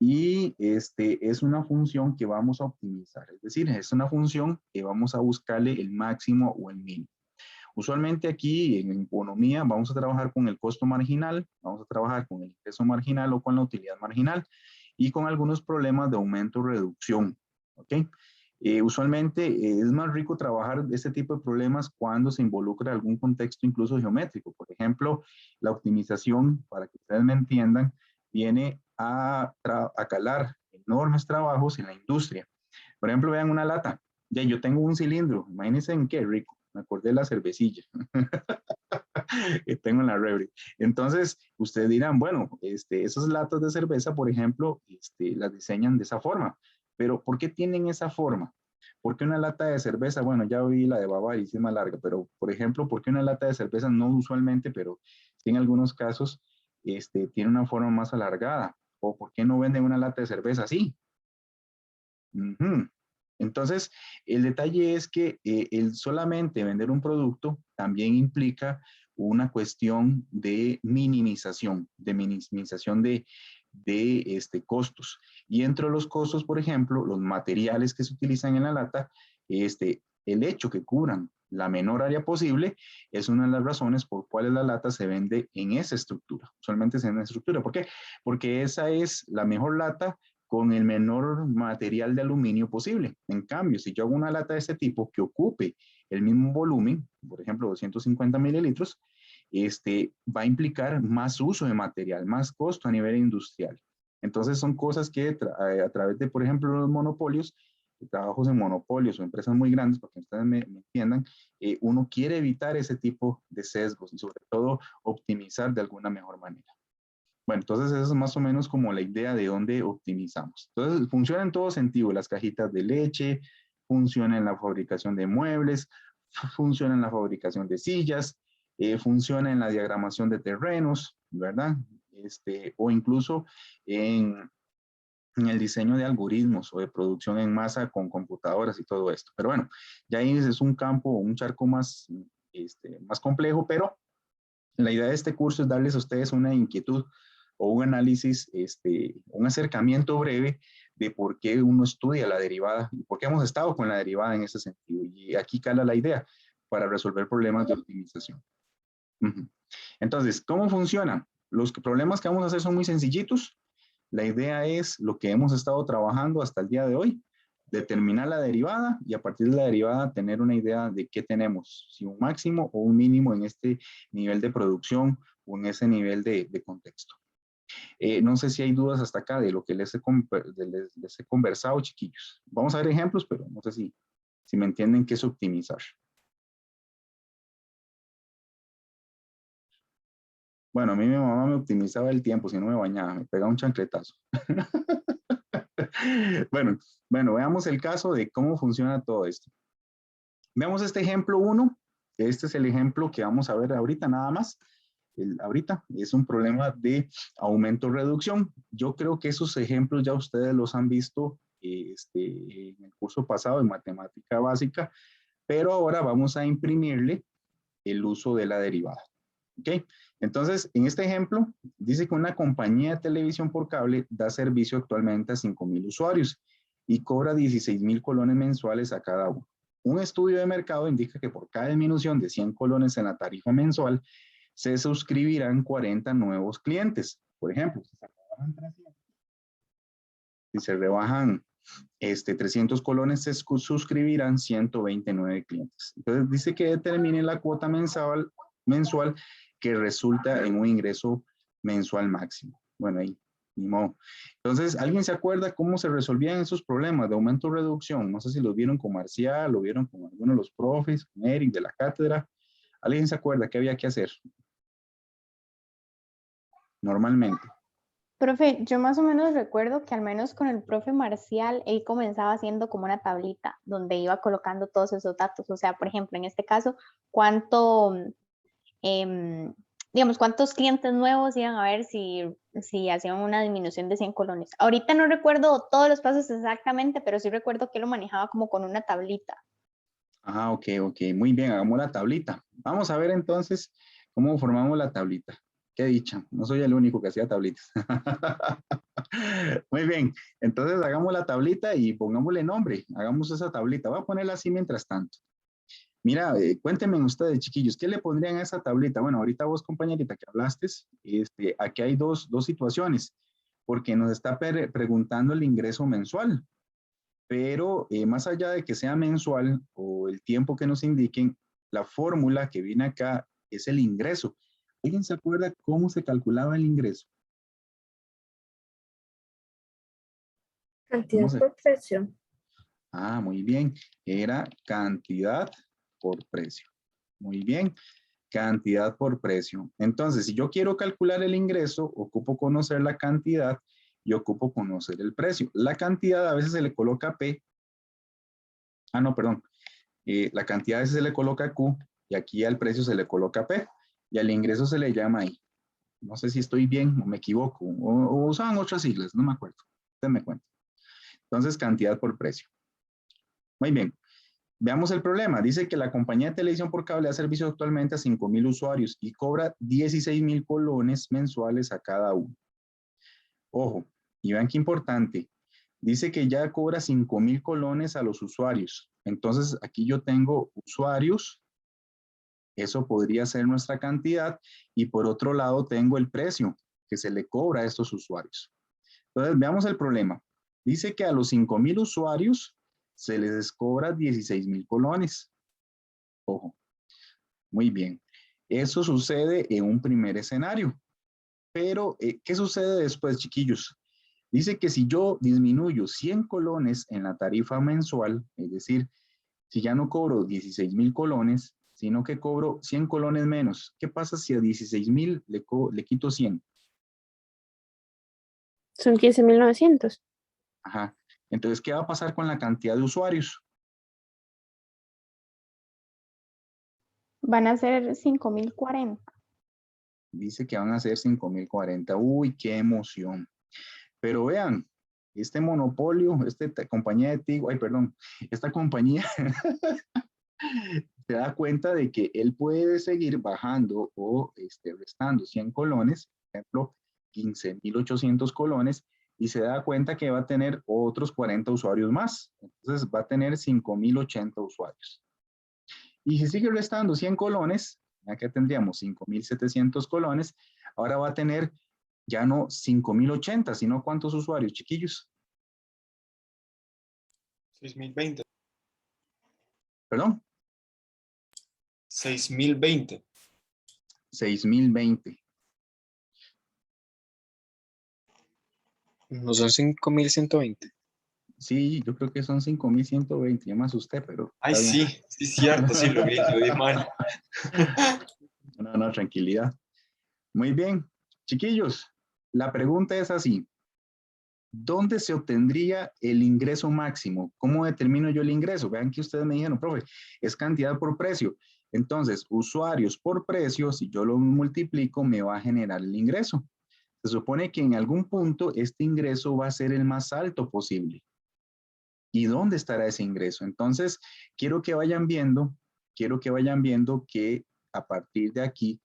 Y es una función que vamos a optimizar, es decir, es una función que vamos a buscarle el máximo o el mínimo. Usualmente aquí en economía vamos a trabajar con el costo marginal, vamos a trabajar con el ingreso marginal o con la utilidad marginal y con algunos problemas de aumento o reducción. ¿Ok? Usualmente es más rico trabajar este tipo de problemas cuando se involucra algún contexto incluso geométrico. Por ejemplo, la optimización, para que ustedes me entiendan, viene a calar enormes trabajos en la industria. Por ejemplo, vean una lata. Ya yo tengo un cilindro. Imagínense en qué rico. Me acordé de la cervecilla que tengo en la refri. Entonces, ustedes dirán, bueno, esas latas de cerveza, por ejemplo, las diseñan de esa forma. Pero, ¿por qué tienen esa forma? ¿Por qué una lata de cerveza? Bueno, ya vi la de Bavaria, es más larga, pero, por ejemplo, ¿por qué una lata de cerveza? No usualmente, pero sí en algunos casos, tiene una forma más alargada. ¿O por qué no venden una lata de cerveza así? Entonces, el detalle es que el solamente vender un producto también implica una cuestión de minimización de costos. Y entre los costos, por ejemplo, los materiales que se utilizan en la lata, el hecho que cubran la menor área posible es una de las razones por cuales la lata se vende en esa estructura. Usualmente se vende en esa estructura. ¿Por qué? Porque esa es la mejor lata con el menor material de aluminio posible. En cambio, si yo hago una lata de este tipo que ocupe el mismo volumen, por ejemplo, 250 mililitros, va a implicar más uso de material, más costo a nivel industrial. Entonces son cosas que a través de, por ejemplo, los monopolios, trabajos en monopolios o empresas muy grandes, para que ustedes me entiendan, uno quiere evitar ese tipo de sesgos y sobre todo optimizar de alguna mejor manera. Bueno, entonces eso es más o menos como la idea de dónde optimizamos. Entonces funciona en todo sentido, las cajitas de leche, funciona en la fabricación de muebles, funciona en la fabricación de sillas, funciona en la diagramación de terrenos, ¿verdad? O incluso en el diseño de algoritmos o de producción en masa con computadoras y todo esto. Pero bueno, ya ahí es un campo, un charco más, más complejo, pero la idea de este curso es darles a ustedes una inquietud o un análisis, un acercamiento breve de por qué uno estudia la derivada y por qué hemos estado con la derivada en ese sentido. Y aquí cala la idea para resolver problemas de optimización. Entonces, ¿cómo funciona? Los problemas que vamos a hacer son muy sencillitos. La idea es lo que hemos estado trabajando hasta el día de hoy, determinar la derivada y a partir de la derivada tener una idea de qué tenemos, si un máximo o un mínimo en este nivel de producción o en ese nivel de contexto. No sé si hay dudas hasta acá de lo que les he conversado, chiquillos. Vamos a ver ejemplos, pero no sé si me entienden qué es optimizar. Bueno, a mí mi mamá me optimizaba el tiempo, si no me bañaba, me pegaba un chancletazo. Bueno, veamos el caso de cómo funciona todo esto. Veamos este ejemplo 1. Este es el ejemplo que vamos a ver ahorita nada más. Ahorita es un problema de aumento-reducción. Yo creo que esos ejemplos ya ustedes los han visto en el curso pasado de matemática básica, pero ahora vamos a imprimirle el uso de la derivada. ¿Ok? Entonces, en este ejemplo, dice que una compañía de televisión por cable da servicio actualmente a 5,000 usuarios y cobra 16,000 colones mensuales a cada uno. Un estudio de mercado indica que por cada disminución de 100 colones en la tarifa mensual, se suscribirán 40 nuevos clientes. Por ejemplo, si se rebajan 300 colones, se suscribirán 129 clientes. Entonces, dice que determine la cuota mensual que resulta en un ingreso mensual máximo. Bueno, ahí, ni modo. Entonces, ¿alguien se acuerda cómo se resolvían esos problemas de aumento o reducción? No sé si los vieron con Marcial, lo vieron con alguno de los profes, con Eric de la cátedra. ¿Alguien se acuerda qué había que hacer? Normalmente. Profe, yo más o menos recuerdo que al menos con el profe Marcial, él comenzaba haciendo como una tablita donde iba colocando todos esos datos. O sea, por ejemplo, en este caso, digamos, cuántos clientes nuevos iban a ver si hacían una disminución de 100 colones. Ahorita no recuerdo todos los pasos exactamente, pero sí recuerdo que lo manejaba como con una tablita. Ah, ok. Muy bien, hagamos la tablita. Vamos a ver entonces cómo formamos la tablita. Qué dicha, no soy el único que hacía tablitas. Muy bien, entonces hagamos la tablita y pongámosle nombre. Hagamos esa tablita. Voy a ponerla así mientras tanto. Mira, cuéntenme ustedes, chiquillos, ¿qué le pondrían a esa tablita? Bueno, ahorita vos, compañerita, que hablaste, aquí hay dos situaciones, porque nos está preguntando el ingreso mensual. Pero más allá de que sea mensual o el tiempo que nos indiquen, la fórmula que viene acá es el ingreso. ¿Alguien se acuerda cómo se calculaba el ingreso? Cantidad por precio. Ah, muy bien. Era cantidad por precio. Muy bien. Cantidad por precio. Entonces, si yo quiero calcular el ingreso, ocupo conocer la cantidad y ocupo conocer el precio. La cantidad a veces se le coloca P. Ah, no, perdón. La cantidad a veces se le coloca Q y aquí al precio se le coloca P y al ingreso se le llama I. No sé si estoy bien o me equivoco o usaban otras siglas, no me acuerdo. Usted me cuenta. Entonces, cantidad por precio. Muy bien. Veamos el problema. Dice que la compañía de televisión por cable da servicio actualmente a 5,000 usuarios y cobra 16,000 colones mensuales a cada uno. Ojo, y vean qué importante. Dice que ya cobra 5,000 colones a los usuarios. Entonces, aquí yo tengo usuarios. Eso podría ser nuestra cantidad. Y por otro lado, tengo el precio que se le cobra a estos usuarios. Entonces, veamos el problema. Dice que a los 5,000 usuarios se les cobra 16,000 colones. Ojo, muy bien. Eso sucede en un primer escenario. Pero, ¿qué sucede después, chiquillos? Dice que si yo disminuyo 100 colones en la tarifa mensual, es decir, si ya no cobro 16,000 colones, sino que cobro 100 colones menos, ¿qué pasa si a 16,000 le quito 100? Son 15.900. Ajá. Entonces, ¿qué va a pasar con la cantidad de usuarios? Van a ser 5,040. Dice que van a ser 5,040. Uy, qué emoción. Pero vean, este monopolio, esta compañía de Tigo, esta compañía se da cuenta de que él puede seguir bajando o restando 100 colones, por ejemplo, 15,800 colones, y se da cuenta que va a tener otros 40 usuarios más. Entonces va a tener 5,080 usuarios. Y si sigue restando 100 colones, acá tendríamos 5,700 colones, ahora va a tener ya no 5,080, sino ¿cuántos usuarios, chiquillos? 6.020. ¿Perdón? 6.020. 6,020. No son 5.120. Sí, yo creo que son 5,120, ya más usted, pero... Ay, sí, sí, cierto, sí, lo vi mal. No, tranquilidad. Muy bien, chiquillos, la pregunta es así. ¿Dónde se obtendría el ingreso máximo? ¿Cómo determino yo el ingreso? Vean que ustedes me dijeron, profe, es cantidad por precio. Entonces, usuarios por precio, si yo lo multiplico, me va a generar el ingreso. Se supone que en algún punto este ingreso va a ser el más alto posible. ¿Y dónde estará ese ingreso? Entonces, quiero que vayan viendo que a partir de aquí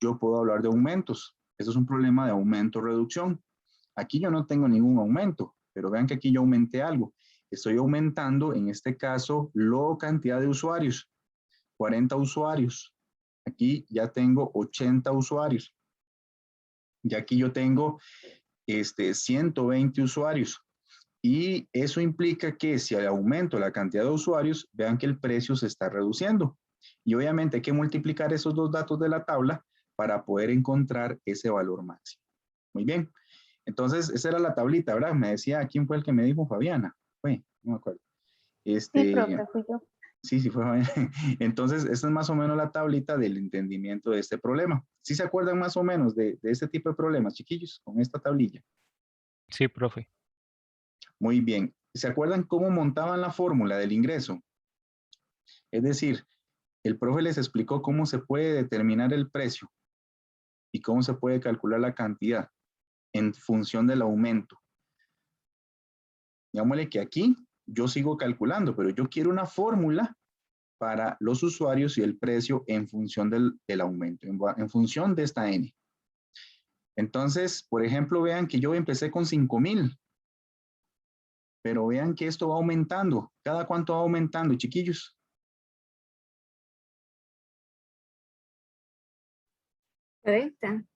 yo puedo hablar de aumentos. Eso es un problema de aumento-reducción. Aquí yo no tengo ningún aumento, pero vean que aquí yo aumenté algo. Estoy aumentando, en este caso, la cantidad de usuarios. 40 usuarios. Aquí ya tengo 80 usuarios. Y aquí yo tengo 120 usuarios. Y eso implica que si aumento la cantidad de usuarios, vean que el precio se está reduciendo. Y obviamente hay que multiplicar esos dos datos de la tabla para poder encontrar ese valor máximo. Muy bien. Entonces, esa era la tablita, ¿verdad? Me decía, ¿quién fue el que me dijo? Fabiana. Fue, no me acuerdo. Sí, profe, fui yo. Sí, fue Fabiana. Entonces, esta es más o menos la tablita del entendimiento de este problema. ¿Sí se acuerdan más o menos de este tipo de problemas, chiquillos, con esta tablilla? Sí, profe. Muy bien. ¿Se acuerdan cómo montaban la fórmula del ingreso? Es decir, el profe les explicó cómo se puede determinar el precio y cómo se puede calcular la cantidad en función del aumento. Digámosle que aquí yo sigo calculando, pero yo quiero una fórmula para los usuarios y el precio en función del aumento, en función de esta N. Entonces, por ejemplo, vean que yo empecé con 5,000, pero vean que esto va aumentando. ¿Cada cuánto va aumentando, chiquillos? ¿40?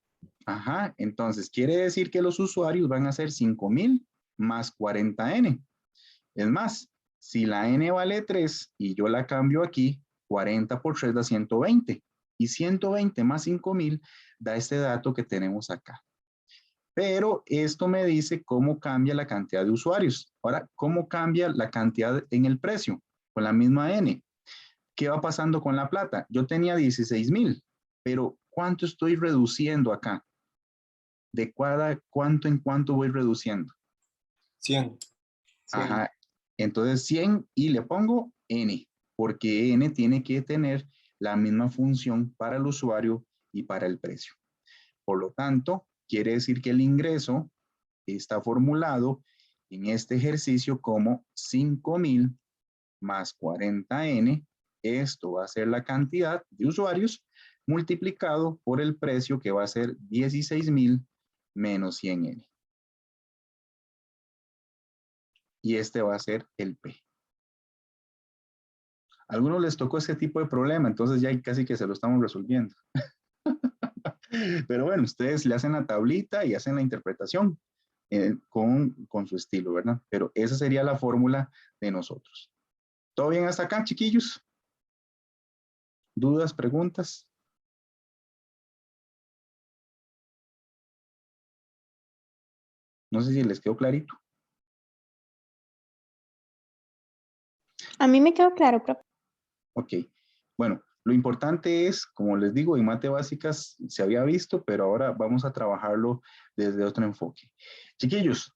Ajá, entonces quiere decir que los usuarios van a ser 5,000 más 40N. Es más, si la N vale 3 y yo la cambio aquí, 40 por 3 da 120. Y 120 más 5,000 da este dato que tenemos acá. Pero esto me dice cómo cambia la cantidad de usuarios. Ahora, ¿cómo cambia la cantidad en el precio? Con la misma N. ¿Qué va pasando con la plata? Yo tenía 16,000, pero ¿cuánto estoy reduciendo acá? ¿De cuánto en cuánto voy reduciendo? 100. Ajá. Entonces 100 y le pongo N, porque N tiene que tener la misma función para el usuario y para el precio. Por lo tanto, quiere decir que el ingreso está formulado en este ejercicio como 5,000 más 40N. Esto va a ser la cantidad de usuarios multiplicado por el precio, que va a ser 16,000 menos 100N. Y este va a ser el P. A algunos les tocó este tipo de problema, entonces ya casi que se lo estamos resolviendo. Pero bueno, ustedes le hacen la tablita y hacen la interpretación con su estilo, ¿verdad? Pero esa sería la fórmula de nosotros. ¿Todo bien hasta acá, chiquillos? ¿Dudas, preguntas? No sé si les quedó clarito. A mí me quedó claro, profe. Ok. Bueno, lo importante es, como les digo, en mate básicas se había visto, pero ahora vamos a trabajarlo desde otro enfoque. Chiquillos,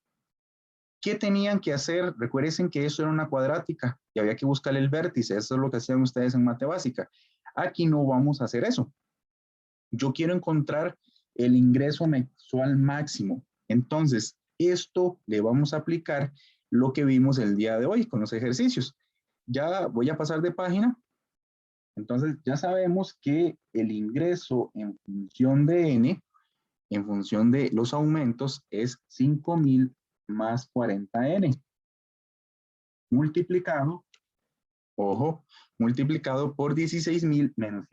¿qué tenían que hacer? Recuerden que eso era una cuadrática y había que buscar el vértice. Eso es lo que hacían ustedes en mate básica. Aquí no vamos a hacer eso. Yo quiero encontrar el ingreso mensual máximo. Entonces, esto le vamos a aplicar lo que vimos el día de hoy con los ejercicios. Ya voy a pasar de página. Entonces, ya sabemos que el ingreso en función de N, en función de los aumentos, es 5,000 más 40N. Multiplicado, ojo, multiplicado por 16,000 menos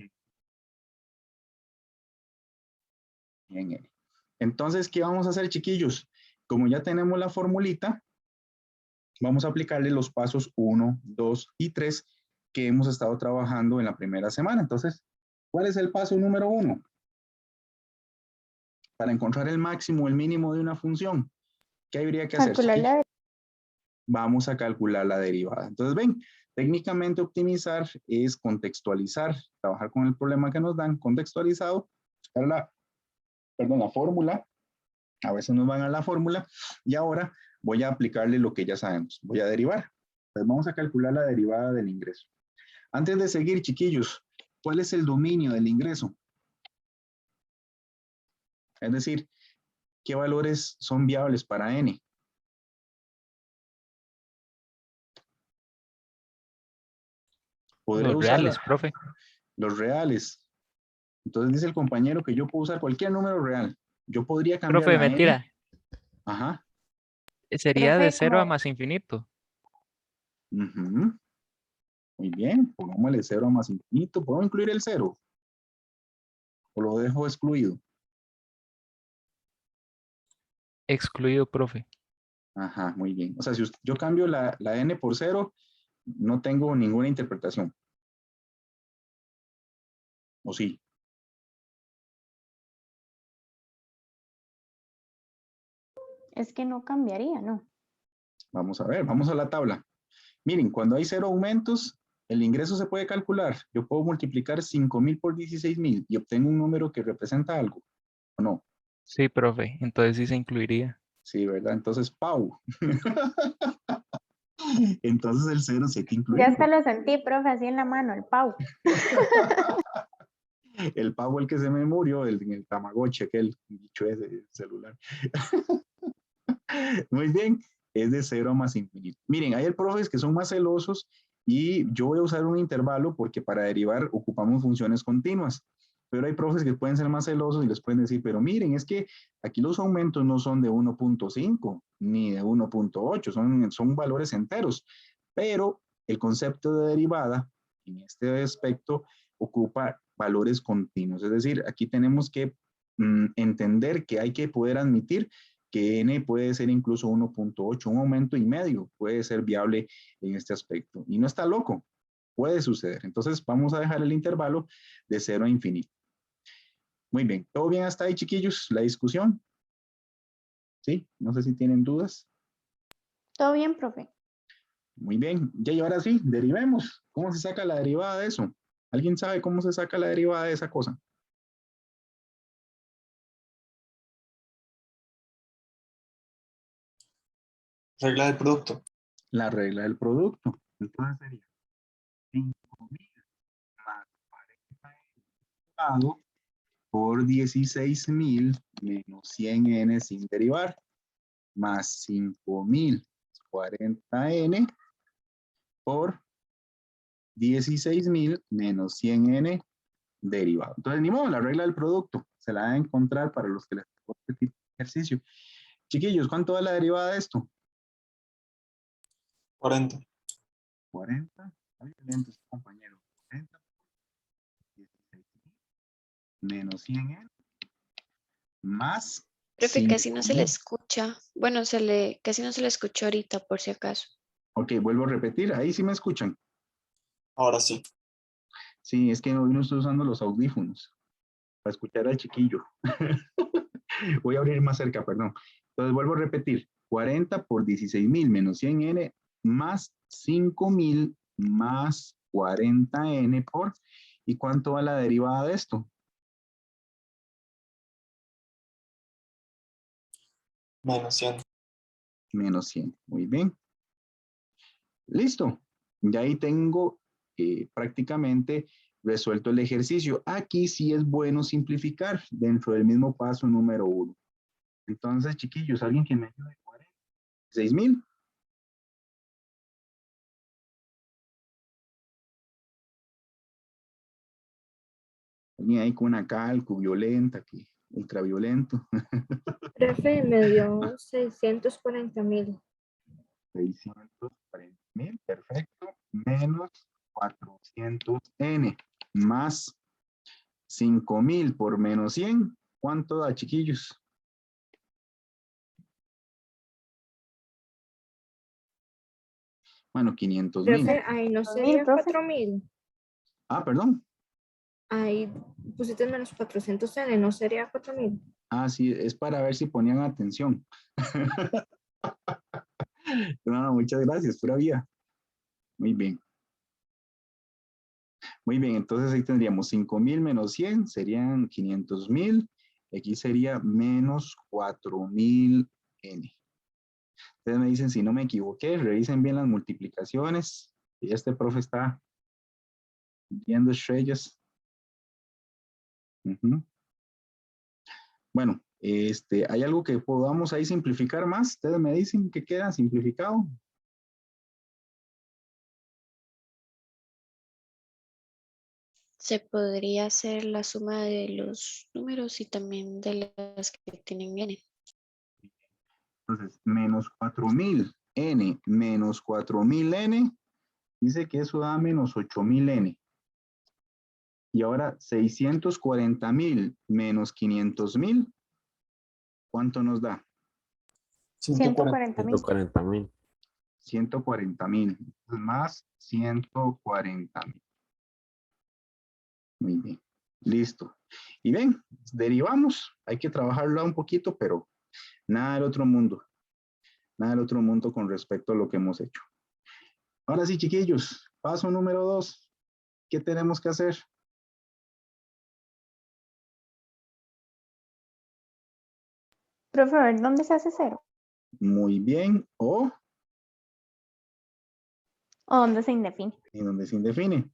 100N. Entonces, ¿qué vamos a hacer, chiquillos? Como ya tenemos la formulita, vamos a aplicarle los pasos 1, 2 y 3 que hemos estado trabajando en la primera semana. Entonces, ¿cuál es el paso número 1? Para encontrar el máximo o el mínimo de una función, ¿qué habría que hacer? Calcular Vamos a calcular la derivada. Entonces, ven, técnicamente optimizar es contextualizar, trabajar con el problema que nos dan, contextualizado, buscar la fórmula. A veces nos van a la fórmula y ahora voy a aplicarle lo que ya sabemos. Voy a derivar. Entonces, vamos a calcular la derivada del ingreso. Antes de seguir, chiquillos, ¿cuál es el dominio del ingreso? Es decir, ¿qué valores son viables para N? Los reales, profe. Los reales. Entonces dice el compañero que yo puedo usar cualquier número real. Yo podría cambiar Profe, la n. mentira. Ajá. Sería de Profe, 0 a como, más infinito. Ujú. Muy bien, pongámosle 0 a más infinito. ¿Puedo incluir el 0? ¿O lo dejo excluido? Excluido, profe. Ajá, muy bien. O sea, si yo cambio la n por 0, no tengo ninguna interpretación. ¿O sí? es que no cambiaría, ¿no? Vamos a ver, vamos a la tabla. Miren, cuando hay 0 aumentos, el ingreso se puede calcular. Yo puedo multiplicar 5,000 por 16,000 y obtengo un número que representa algo. ¿O no? Sí, profe. Entonces sí se incluiría. Sí, ¿verdad? Entonces, Pau. Entonces el 0 sí hay que Ya hasta incluirlo. lo sentí, profe, así en la mano, el Pau. El Pau, el que se me murió, el Tamagotchi, aquel bicho ese del celular. Muy bien, es de 0 a más infinito. Miren, hay profes que son más celosos y yo voy a usar un intervalo porque para derivar ocupamos funciones continuas. Pero hay profes que pueden ser más celosos y les pueden decir, pero miren, es que aquí los aumentos no son de 1.5 ni de 1.8, son valores enteros. Pero el concepto de derivada en este aspecto ocupa valores continuos. Es decir, aquí tenemos que entender que hay que poder admitir que n puede ser incluso 1.8, un aumento y medio puede ser viable en este aspecto. Y no está loco, puede suceder. Entonces vamos a dejar el intervalo de 0 a infinito. Muy bien, ¿todo bien hasta ahí, chiquillos? ¿La discusión? ¿Sí? No sé si tienen dudas. ¿Todo bien, profe? Muy bien, ya y ahora sí, derivemos. ¿Cómo se saca la derivada de eso? ¿Alguien sabe cómo se saca la derivada de esa cosa? Regla del producto. La regla del producto. Entonces sería 5,000 más 40 elevado por 16,000 menos 100n sin derivar, más 5,000 40n por 16,000 menos 100n derivado. Entonces, ni modo, la regla del producto se la va a encontrar para los que les gusta este tipo de ejercicio. Chiquillos, ¿cuánto da la derivada de esto? 40. 40. Entonces, compañero, 40 menos 100n más Profe, casi no se le 5,000. escucha. Bueno, casi no se le escucha ahorita, por si acaso. Ok, vuelvo a repetir, ahí sí me escuchan. Ahora sí. Sí, es que hoy no estoy usando los audífonos para escuchar al chiquillo. Voy a abrir más cerca, perdón. Entonces vuelvo a repetir, 40 por 16,000 menos 100n más 5,000 más 40n por, ¿y cuánto va la derivada de esto? Menos 100. Menos 100, muy bien. Listo, ya ahí tengo prácticamente resuelto el ejercicio. Aquí sí es bueno simplificar dentro del mismo paso número 1. Entonces, chiquillos, ¿alguien que me ayude? 46,000. Alguien ahí con una calco violenta, que ultraviolento. Profe, me dio 640,000. 640,000, perfecto. Menos 400n más 5,000 por menos 100. ¿Cuánto da, chiquillos? Bueno, 500,000. Profe, ahí no 2,000, sería profe. 4,000. Ah, perdón. Ahí pusiste menos 400n, no sería 4,000. Ah, sí, es para ver si ponían atención. No, muchas gracias, pura vida. Muy bien. Muy bien, entonces ahí tendríamos 5,000 menos 100, serían 500,000. Aquí sería menos 4,000n. Ustedes me dicen si no me equivoqué, revisen bien las multiplicaciones. Y este profe está viendo estrellas. Bueno, ¿hay algo que podamos ahí simplificar más? Ustedes me dicen que queda simplificado. Se podría hacer la suma de los números y también de las que tienen n. Entonces, menos 4000 n menos 4000 n, dice que eso da menos 8000 n. Y ahora 640,000 menos 500,000, ¿cuánto nos da? 140,000. 140,000. 140,000 más 140,000. Muy bien, listo. Y ven, derivamos, hay que trabajarlo un poquito, pero nada del otro mundo. Nada del otro mundo con respecto a lo que hemos hecho. Ahora sí, chiquillos, paso número 2. ¿Qué tenemos que hacer? Profe, a ver, ¿dónde se hace 0? Muy bien, o ¿O dónde se indefine? en donde se indefine.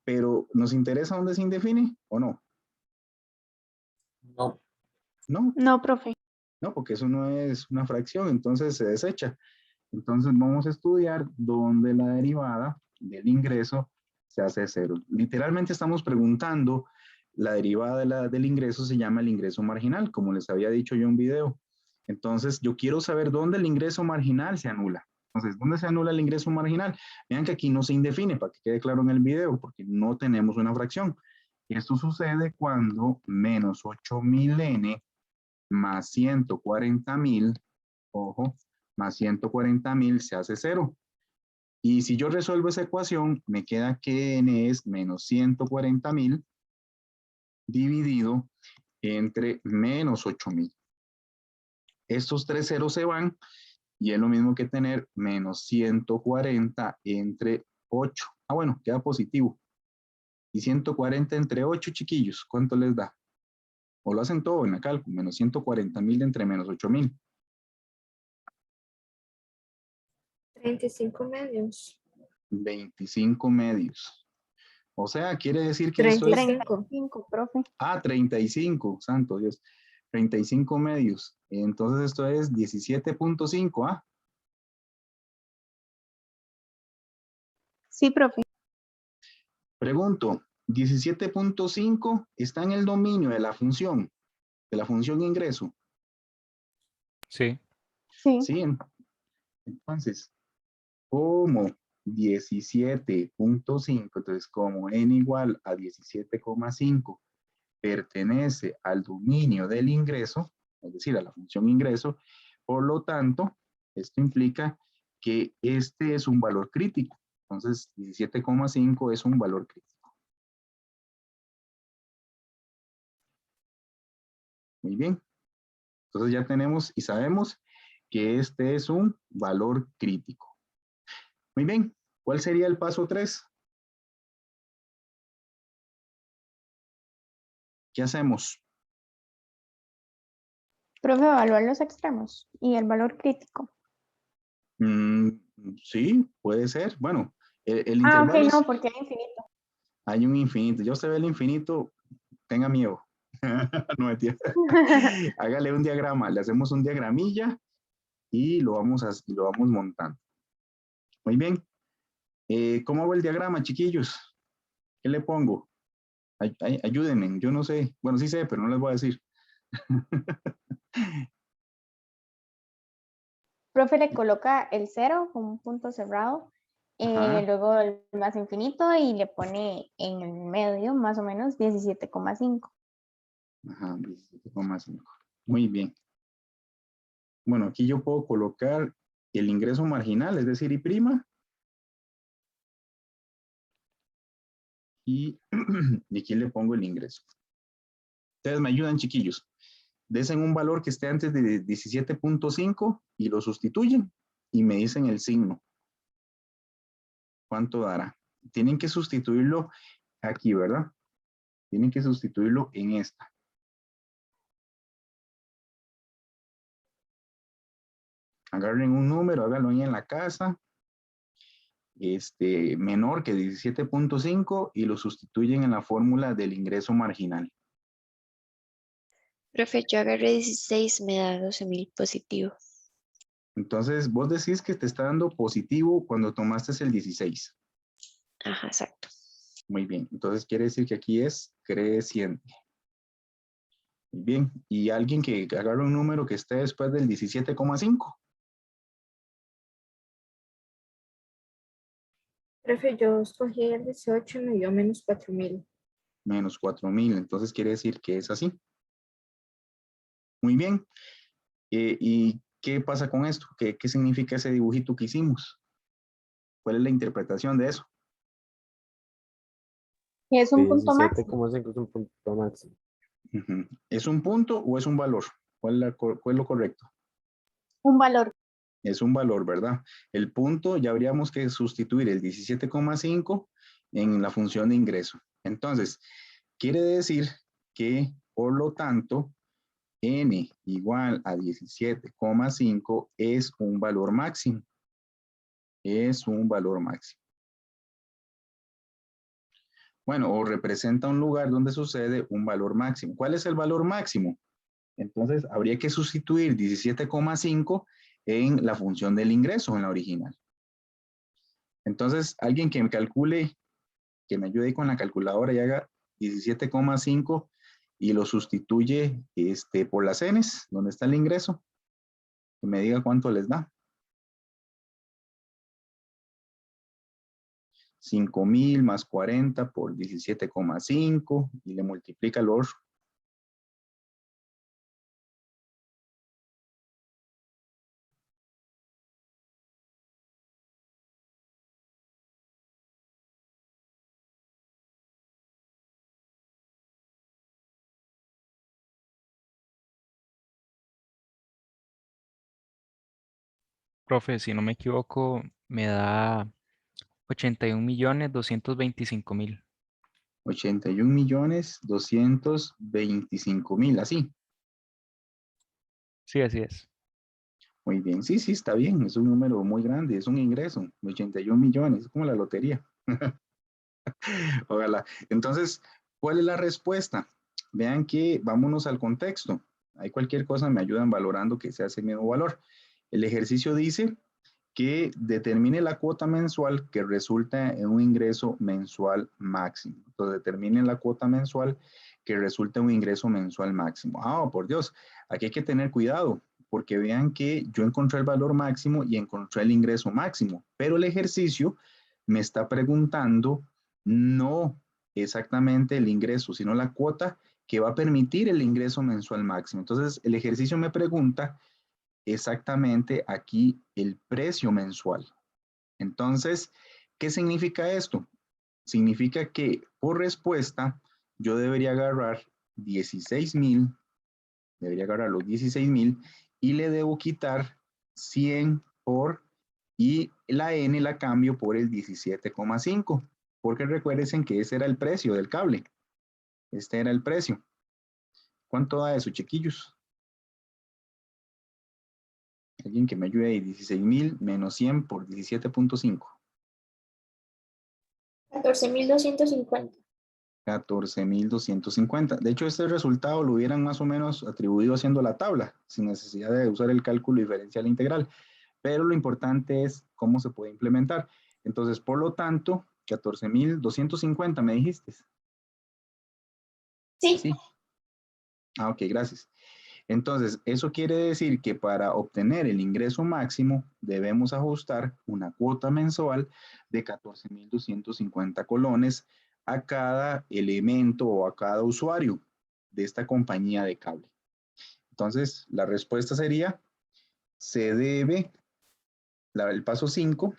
Pero, ¿nos interesa dónde se indefine o no? No. No, No, profe. no, porque eso no es una fracción, entonces se desecha. Entonces vamos a estudiar dónde la derivada del ingreso se hace 0. Literalmente estamos preguntando, la derivada del ingreso se llama el ingreso marginal, como les había dicho yo en un video. Entonces yo quiero saber dónde el ingreso marginal se anula. Entonces, ¿dónde se anula el ingreso marginal? Vean que aquí no se indefine, para que quede claro en el video, porque no tenemos una fracción. Esto sucede cuando menos 8000 n más 140,000, ojo, más 140,000 se hace 0. Y si yo resuelvo esa ecuación, me queda que n es menos 140,000 dividido entre menos 8,000. Estos 3 ceros se van y es lo mismo que tener menos 140 entre 8. Ah, bueno, queda positivo. Y 140 entre 8, chiquillos, ¿cuánto les da? O lo hacen todo en la cálculo, menos 140,000 entre menos 8,000. 35 medios. 25 medios. O sea, quiere decir que esto es... 35. 35, profe. Ah, 35, santo Dios. 35 medios. Entonces esto es 17.5, ¿ah? Sí, profe. Pregunto, 17.5 está en el dominio de la función ingreso. Sí. Sí. Sí, entonces, como 17.5, entonces como n igual a 17,5 pertenece al dominio del ingreso, es decir, a la función ingreso, por lo tanto, esto implica que este es un valor crítico. Entonces, 17,5 es un valor crítico. Muy bien. Entonces ya tenemos y sabemos que este es un valor crítico. Muy bien. ¿Cuál sería el paso 3? ¿Qué hacemos? Profe, evaluar los extremos y el valor crítico. Sí, puede ser. Bueno, el Ah, intervalo ok, no, porque hay infinito. hay un infinito. Ya usted ve el infinito, tenga miedo. No, mentira. Hágale un diagrama. Le hacemos un diagramilla y lo vamos montando. Muy bien. ¿Cómo hago el diagrama, chiquillos? ¿Qué le pongo? Ayúdenme, yo no sé. Bueno, sí sé, pero no les voy a decir. Profe le coloca el 0 con un punto cerrado, Ajá. luego el más infinito y le pone en el medio más o menos 17,5. Ajá, 17,5. Muy bien. Bueno, aquí yo puedo colocar el ingreso marginal, es decir, I'. Y aquí le pongo el ingreso. Ustedes me ayudan, chiquillos. Desen un valor que esté antes de 17.5 y lo sustituyen y me dicen el signo. ¿Cuánto dará? Tienen que sustituirlo aquí, ¿verdad? Tienen que sustituirlo en esta. Agarren un número, háganlo ahí en la casa. Menor que 17.5 y lo sustituyen en la fórmula del ingreso marginal. Profe, yo agarré 16, me da 12,000 positivo. Entonces, vos decís que te está dando positivo cuando tomaste el 16. Ajá, exacto. Muy bien, entonces quiere decir que aquí es creciente. Muy bien, y alguien que agarre un número que esté después del 17,5. Profe, yo escogí el 18 y me dio menos 4.000. Menos 4.000, entonces quiere decir que es así. Muy bien. ¿Y qué pasa con esto? ¿Qué significa ese dibujito que hicimos? ¿Cuál es la interpretación de eso? Y es un punto máximo. 17,5 es un punto máximo. Ujú. ¿Es un punto o es un valor? ¿Cuál es lo correcto? Un valor. Es un valor, ¿verdad? El punto ya habríamos que sustituir el 17,5 en la función de ingreso. Entonces, quiere decir que, por lo tanto, n igual a 17,5 es un valor máximo. Es un valor máximo. Bueno, o representa un lugar donde sucede un valor máximo. ¿Cuál es el valor máximo? Entonces, habría que sustituir 17,5 en la función del ingreso, en la original. Entonces, alguien que me calcule, que me ayude con la calculadora y haga 17,5 y lo sustituye por las n's, donde está el ingreso, que me diga cuánto les da. 5,000 más 40 por 17,5 y le multiplica los. Profe, si no me equivoco, me da 81.225.000. 81.225.000, así. Sí, así es. Muy bien, sí, está bien, es un número muy grande, es un ingreso, 81 millones, es como la lotería. Ojalá. Entonces, ¿cuál es la respuesta? Vean que vámonos al contexto. Hay cualquier cosa, me ayudan valorando que sea ese mismo valor. El ejercicio dice que determine la cuota mensual que resulta en un ingreso mensual máximo. Entonces, determine la cuota mensual que resulta en un ingreso mensual máximo. Ah, por Dios, aquí hay que tener cuidado, porque vean que yo encontré el valor máximo y encontré el ingreso máximo, pero el ejercicio me está preguntando no exactamente el ingreso, sino la cuota que va a permitir el ingreso mensual máximo. Entonces, el ejercicio me pregunta exactamente aquí el precio mensual. Entonces, ¿qué significa esto? Significa que por respuesta yo debería agarrar 16,000, debería agarrar los 16,000 y le debo quitar 100 por, y la n la cambio por el 17,5, porque recuerden que ese era el precio del cable. Este era el precio. ¿Cuánto da eso, chiquillos? Alguien que me ayude ahí, 16,000 menos 100 por 17,5. 14.250. 14,250. De hecho, este resultado lo hubieran más o menos atribuido haciendo la tabla, sin necesidad de usar el cálculo diferencial integral. Pero lo importante es cómo se puede implementar. Entonces, por lo tanto, 14,250 me dijiste. Sí. Sí. Ah, ok, gracias. Entonces, eso quiere decir que para obtener el ingreso máximo debemos ajustar una cuota mensual de 14,250 colones a cada elemento o a cada usuario de esta compañía de cable. Entonces, la respuesta sería, se debe, el paso 5,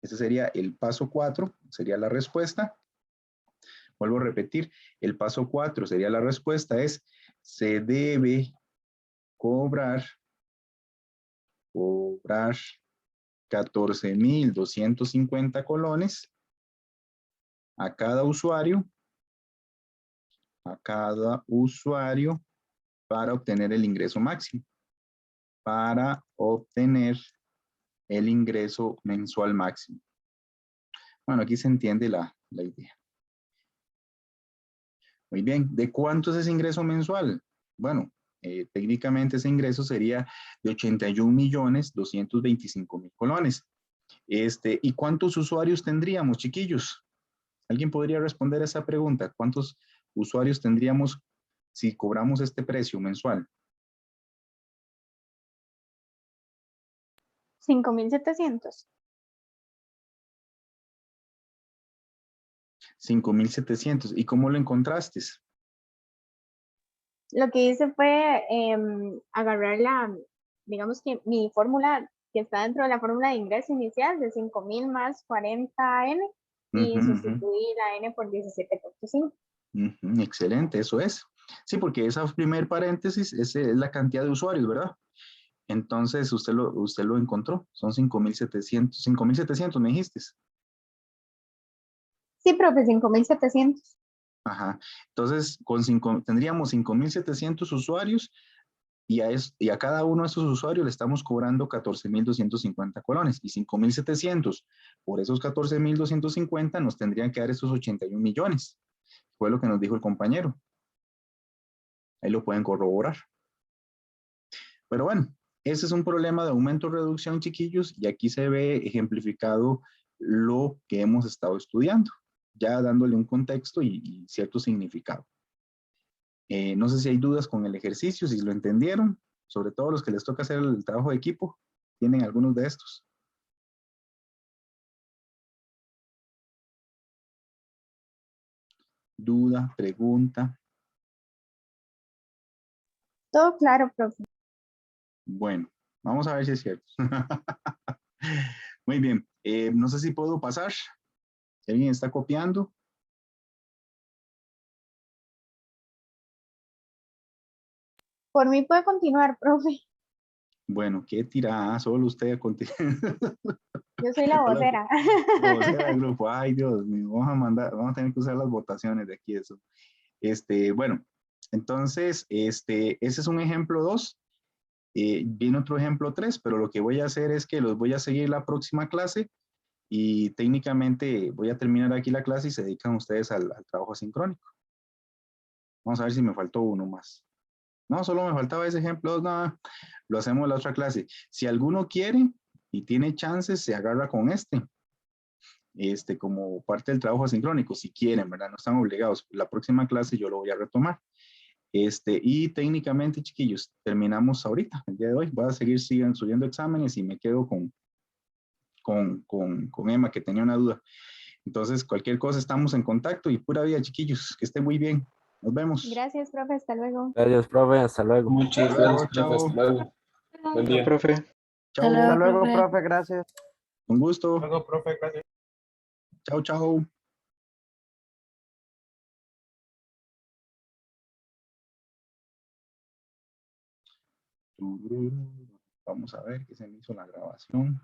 ese sería el paso 4, sería la respuesta. Vuelvo a repetir, el paso 4 sería la respuesta, es, se debe cobrar 14,250 colones a cada usuario para obtener el ingreso máximo, para obtener el ingreso mensual máximo. Bueno, aquí se entiende la idea. Muy bien, ¿de cuánto es ese ingreso mensual? Bueno, técnicamente ese ingreso sería de 81,225,000 colones. ¿Y cuántos usuarios tendríamos, chiquillos? ¿Alguien podría responder a esa pregunta? ¿Cuántos usuarios tendríamos si cobramos este precio mensual? 5.700. 5.700. ¿Y cómo lo encontraste? Lo que hice fue agarrar digamos que mi fórmula que está dentro de la fórmula de ingreso inicial de 5.000 más 40N y Ujú, ujú. sustituí la N por 17.5. Excelente, eso es. Sí, porque esa primer paréntesis ese es la cantidad de usuarios, ¿verdad? Entonces usted lo encontró. Son 5.700. 5.700 me dijiste. Sí, profe, 5.700. Ajá. Entonces, tendríamos 5.700 usuarios y a cada uno de esos usuarios le estamos cobrando 14.250 colones y 5.700 por esos 14.250 nos tendrían que dar esos 81 millones. Fue lo que nos dijo el compañero. Ahí lo pueden corroborar. Pero bueno, ese es un problema de aumento-reducción, chiquillos, y aquí se ve ejemplificado lo que hemos estado estudiando, ya dándole un contexto y cierto significado. No sé si hay dudas con el ejercicio, si lo entendieron, sobre todo los que les toca hacer el trabajo de equipo, tienen algunos de estos. Duda, pregunta. Todo claro, profe. Bueno, vamos a ver si es cierto. Muy bien, no sé si puedo pasar. Si alguien está copiando. Por mí puede continuar, profe. Bueno, qué tirada, solo usted a continuar. Yo soy la vocera. La vocera del grupo. Ay, Dios mío, vamos a tener que usar las votaciones de aquí eso. Bueno, entonces, ese es un ejemplo 2. Viene otro ejemplo 3, pero lo que voy a hacer es que los voy a seguir la próxima clase y técnicamente voy a terminar aquí la clase y se dedican ustedes al trabajo asincrónico. Vamos a ver si me faltó uno más. No, solo me faltaba ese ejemplo 2, nada, lo hacemos en la otra clase. Si alguno quiere y tiene chances, se agarra con como parte del trabajo asincrónico, si quieren, ¿verdad? No están obligados. La próxima clase yo lo voy a retomar. Y técnicamente, chiquillos, terminamos ahorita, el día de hoy. Voy a seguir subiendo exámenes y me quedo con Emma, que tenía una duda. Entonces, cualquier cosa, estamos en contacto y pura vida, chiquillos. Que estén muy bien. Nos vemos. Gracias, profe. Hasta luego. Gracias, profe. Hasta luego. Muchas Hasta luego, gracias, profe. chao. Hasta luego. Buen Chao, día. profe. Chao. Hasta Hasta luego, luego, profe. profe, gracias. Un gusto. Luego, profe, gracias. Chao, chao. Vamos a ver que se me hizo la grabación.